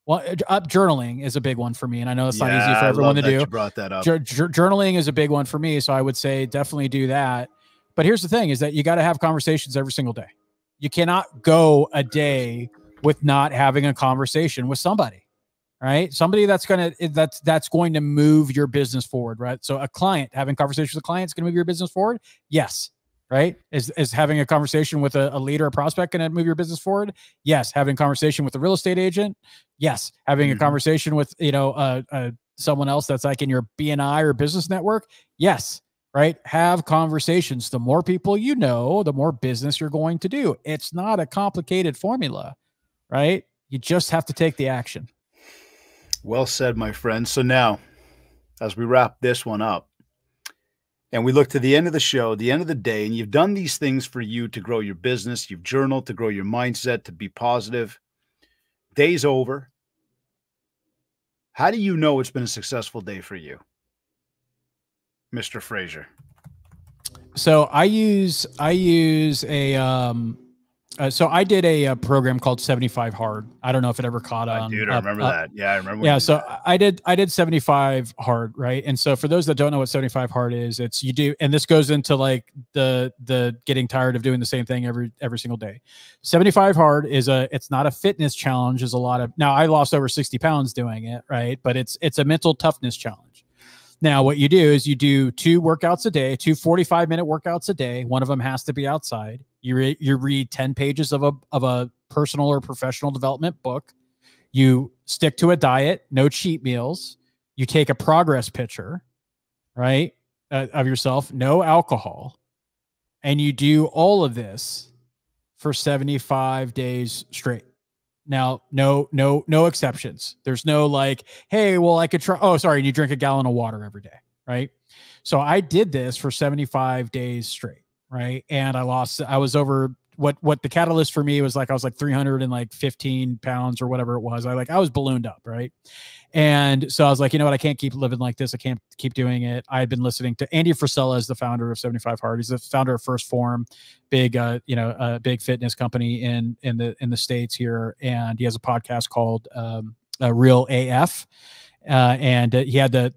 well, journaling is a big one for me. And I know it's not easy for everyone to do.
You brought that up.
Journaling is a big one for me. So I would say definitely do that. But here's the thing is that you got to have conversations every single day. You cannot go a day with not having a conversation with somebody. Right? Somebody that's going to move your business forward, right? So a client, having conversations with a client is going to move your business forward. Yes. Right. Is having a conversation with a leader, a prospect going to move your business forward? Yes. Having a conversation with a real estate agent. Yes. Having a conversation with, you know, someone else that's like in your BNI or business network. Yes. Right. Have conversations. The more people you know, the more business you're going to do. It's not a complicated formula, right? You just have to take the action.
Well said, my friend. So now, as we wrap this one up, and we look to the end of the show, the end of the day, and you've done these things for you to grow your business, you've journaled to grow your mindset, to be positive. Day's over. How do you know it's been a successful day for you, Mr. Fraser?
So I use so I did a program called 75 Hard. I don't know if it ever caught on.
Dude, I remember that. Yeah, I remember.
Yeah, so I did 75 Hard, right? And so for those that don't know what 75 Hard is, it's you do, and this goes into like the getting tired of doing the same thing every single day. 75 Hard is it's not a fitness challenge. There's a lot of, now I lost over 60 pounds doing it, right? But it's a mental toughness challenge. Now, what you do is you do 2 workouts a day, 2 45-minute workouts a day. One of them has to be outside. You read 10 pages of a personal or professional development book. You stick to a diet, no cheat meals. You take a progress picture, right, of yourself, no alcohol. And you do all of this for 75 days straight. Now, no exceptions. There's no like, hey, well, I could try. Oh, sorry. And you drink a gallon of water every day. Right. So I did this for 75 days straight. Right. And I was over what the catalyst for me was, like, I was like 315 pounds or whatever it was. I was ballooned up. Right. And so I was like, you know what? I can't keep living like this. I can't keep doing it. I had been listening to Andy Frisella, is the founder of 75 Hard. He's the founder of First Form, big, big fitness company in the States here. And he has a podcast called Real AF. And he had the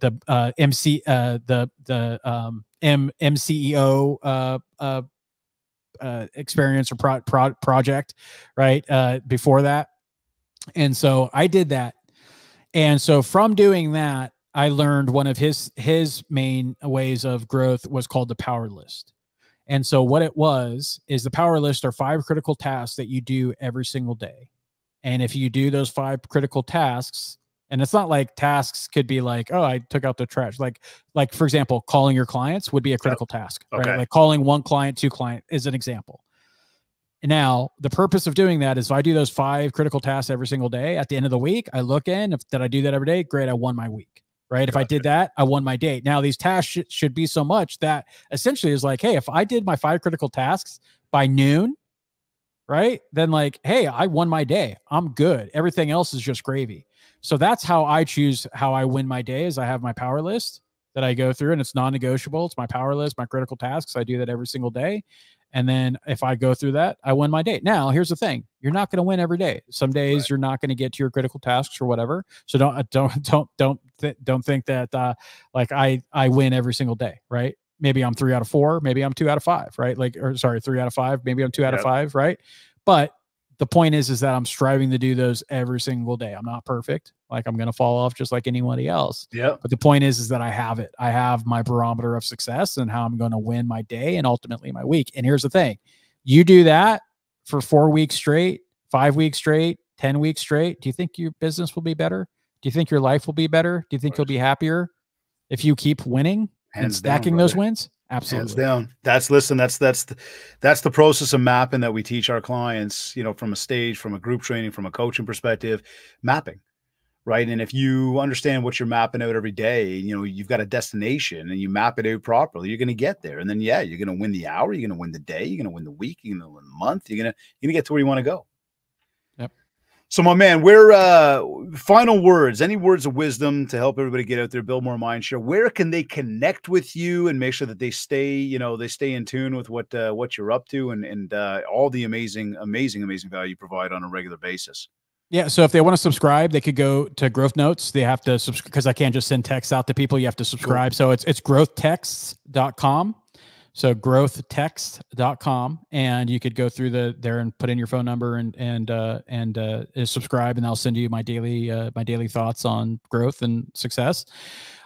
MCEO experience or project, right? Before that. And so I did that. And so from doing that, I learned one of his main ways of growth was called the power list. And so what it was is the power list are 5 critical tasks that you do every single day. And if you do those 5 critical tasks, and it's not like tasks could be like, oh, I took out the trash. Like for example, calling your clients would be a critical task, right?
Okay.
Like calling 1 client, 2 client is an example. Now, the purpose of doing that is if I do those 5 critical tasks every single day, at the end of the week, I look in, did I do that every day? Great. I won my week, right? If I did that, I won my day. Now, these tasks should be so much that essentially is like, hey, if I did my 5 critical tasks by noon, right? Then like, hey, I won my day. I'm good. Everything else is just gravy. So that's how I choose how I win my day, is I have my power list that I go through, and it's non-negotiable. It's my power list, my critical tasks. I do that every single day. And then if I go through that, I win my day. Now, here's the thing. You're not going to win every day. Some days you're not going to get to your critical tasks or whatever. So don't think that like I win every single day, right? Maybe I'm 3 out of 4, maybe I'm 2 out of 5, right? 3 out of 5, maybe I'm 2 out of 5, right? But the point is that I'm striving to do those every single day. I'm not perfect. Like, I'm going to fall off just like anybody else.
Yeah.
But the point is that I have it. I have my barometer of success and how I'm going to win my day and ultimately my week. And here's the thing. You do that for 4 weeks straight, 5 weeks straight, 10 weeks straight. Do you think your business will be better? Do you think your life will be better? Do you think you'll be happier if you keep winning and stacking those wins? Absolutely.
Hands down. That's the process of mapping that we teach our clients, from a stage, from a group training, from a coaching perspective, mapping, right? And if you understand what you're mapping out every day, you've got a destination and you map it out properly, you're going to get there. And then, you're going to win the hour, you're going to win the day, you're going to win the week, you're going to win the month, you're going to get to where you want to go.
Yep.
So my man, final words, any words of wisdom to help everybody get out there, build more mind share. Where can they connect with you and make sure that they stay in tune with what you're up to and all the amazing value you provide on a regular basis? Yeah.
So if they want to subscribe, they could go to Growth Notes. They have to subscribe because I can't just send texts out to people. You have to subscribe. Cool. So it's growthtexts.com. So growthtext.com, and you could go through there and put in your phone number and subscribe, and I'll send you my daily thoughts on growth and success.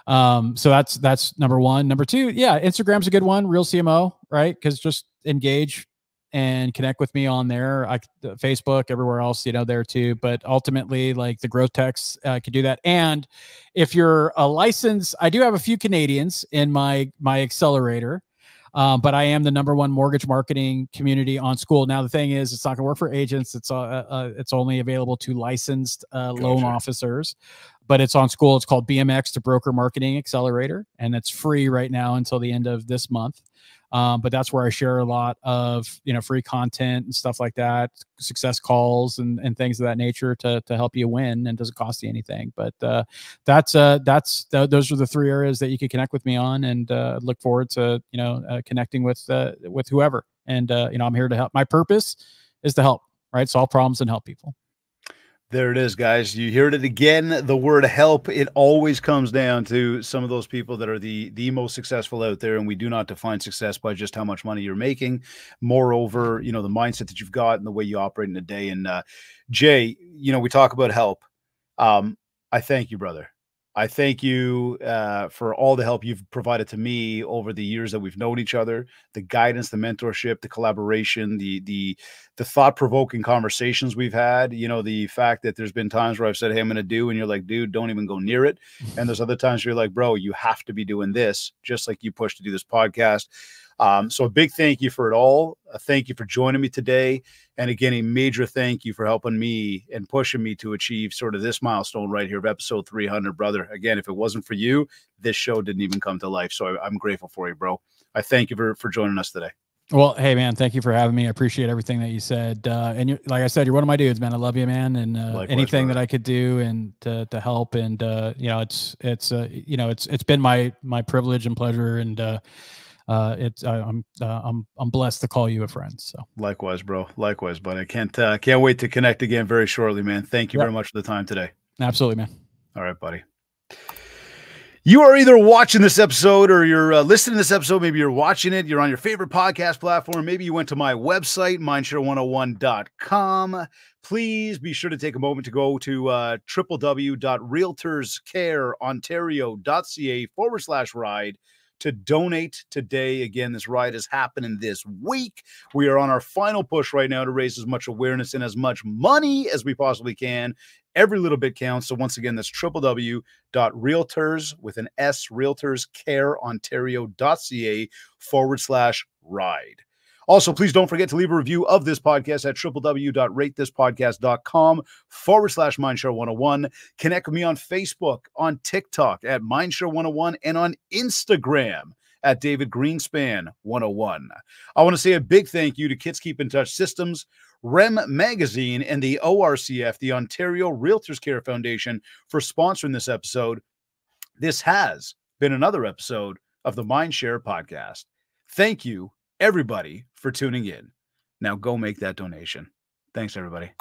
So that's number one. Number two, Instagram's a good one, Real CMO, right? Because just engage and connect with me on there. Facebook, everywhere else, there too. But ultimately, like the growth text could do that. And if you're a licensed, I do have a few Canadians in my accelerator. But I am the #1 mortgage marketing community on School. Now, the thing is, it's not going to work for agents. It's only available to licensed loan officers, but it's on School. It's called BMX to Broker Marketing Accelerator, and it's free right now until the end of this month. But that's where I share a lot of, free content and stuff like that, success calls and things of that nature to help you win, and doesn't cost you anything. But those are the 3 areas that you can connect with me on, and look forward to, connecting with whoever. And, I'm here to help. My purpose is to help, right? Solve problems and help people.
There it is, guys. You heard it again. The word help. It always comes down to some of those people that are the most successful out there. And we do not define success by just how much money you're making. Moreover, the mindset that you've got and the way you operate in a day. And Jay, we talk about help. I thank you, brother. I thank you for all the help you've provided to me over the years that we've known each other, the guidance, the mentorship, the collaboration, the thought-provoking conversations we've had, the fact that there's been times where I've said, hey, I'm going to do, and you're like, dude, don't even go near it. And there's other times where you're like, bro, you have to be doing this, just like you pushed to do this podcast. So a big thank you for it all. Thank you for joining me today. And again, a major thank you for helping me and pushing me to achieve sort of this milestone right here of episode 300, brother. Again, if it wasn't for you, this show didn't even come to life. So I'm grateful for you, bro. I thank you for joining us today.
Well, hey man, thank you for having me. I appreciate everything that you said. And you're, like I said, you're one of my dudes, man. I love you, man. And
Likewise,
anything
brother.
that I could do and to help, and you know, it's been my privilege and pleasure, and I'm blessed to call you a friend. So
Likewise, bro. Likewise, buddy. I can't wait to connect again very shortly, man. Thank you very much for the time today.
Absolutely, man.
All right, buddy. You are either watching this episode or you're listening to this episode. Maybe you're watching it. You're on your favorite podcast platform. Maybe you went to my website, mindshare101.com. Please be sure to take a moment to go to www.realtorscareontario.ca/ride to donate today. Again, this ride is happening this week. We are on our final push right now to raise as much awareness and as much money as we possibly can. Every little bit counts. So once again, that's www.realtors with an S, realtorscareontario.ca/ride. Also, please don't forget to leave a review of this podcast at www.ratethispodcast.com/mindshare101. Connect with me on Facebook, on TikTok at mindshare101, and on Instagram at David Greenspan 101. I want to say a big thank you to Kids Keep in Touch Systems, REM Magazine, and the ORCF, the Ontario Realtors Care Foundation, for sponsoring this episode. This has been another episode of the MindShare podcast. Thank you, everybody, for tuning in. Now go make that donation. Thanks, everybody.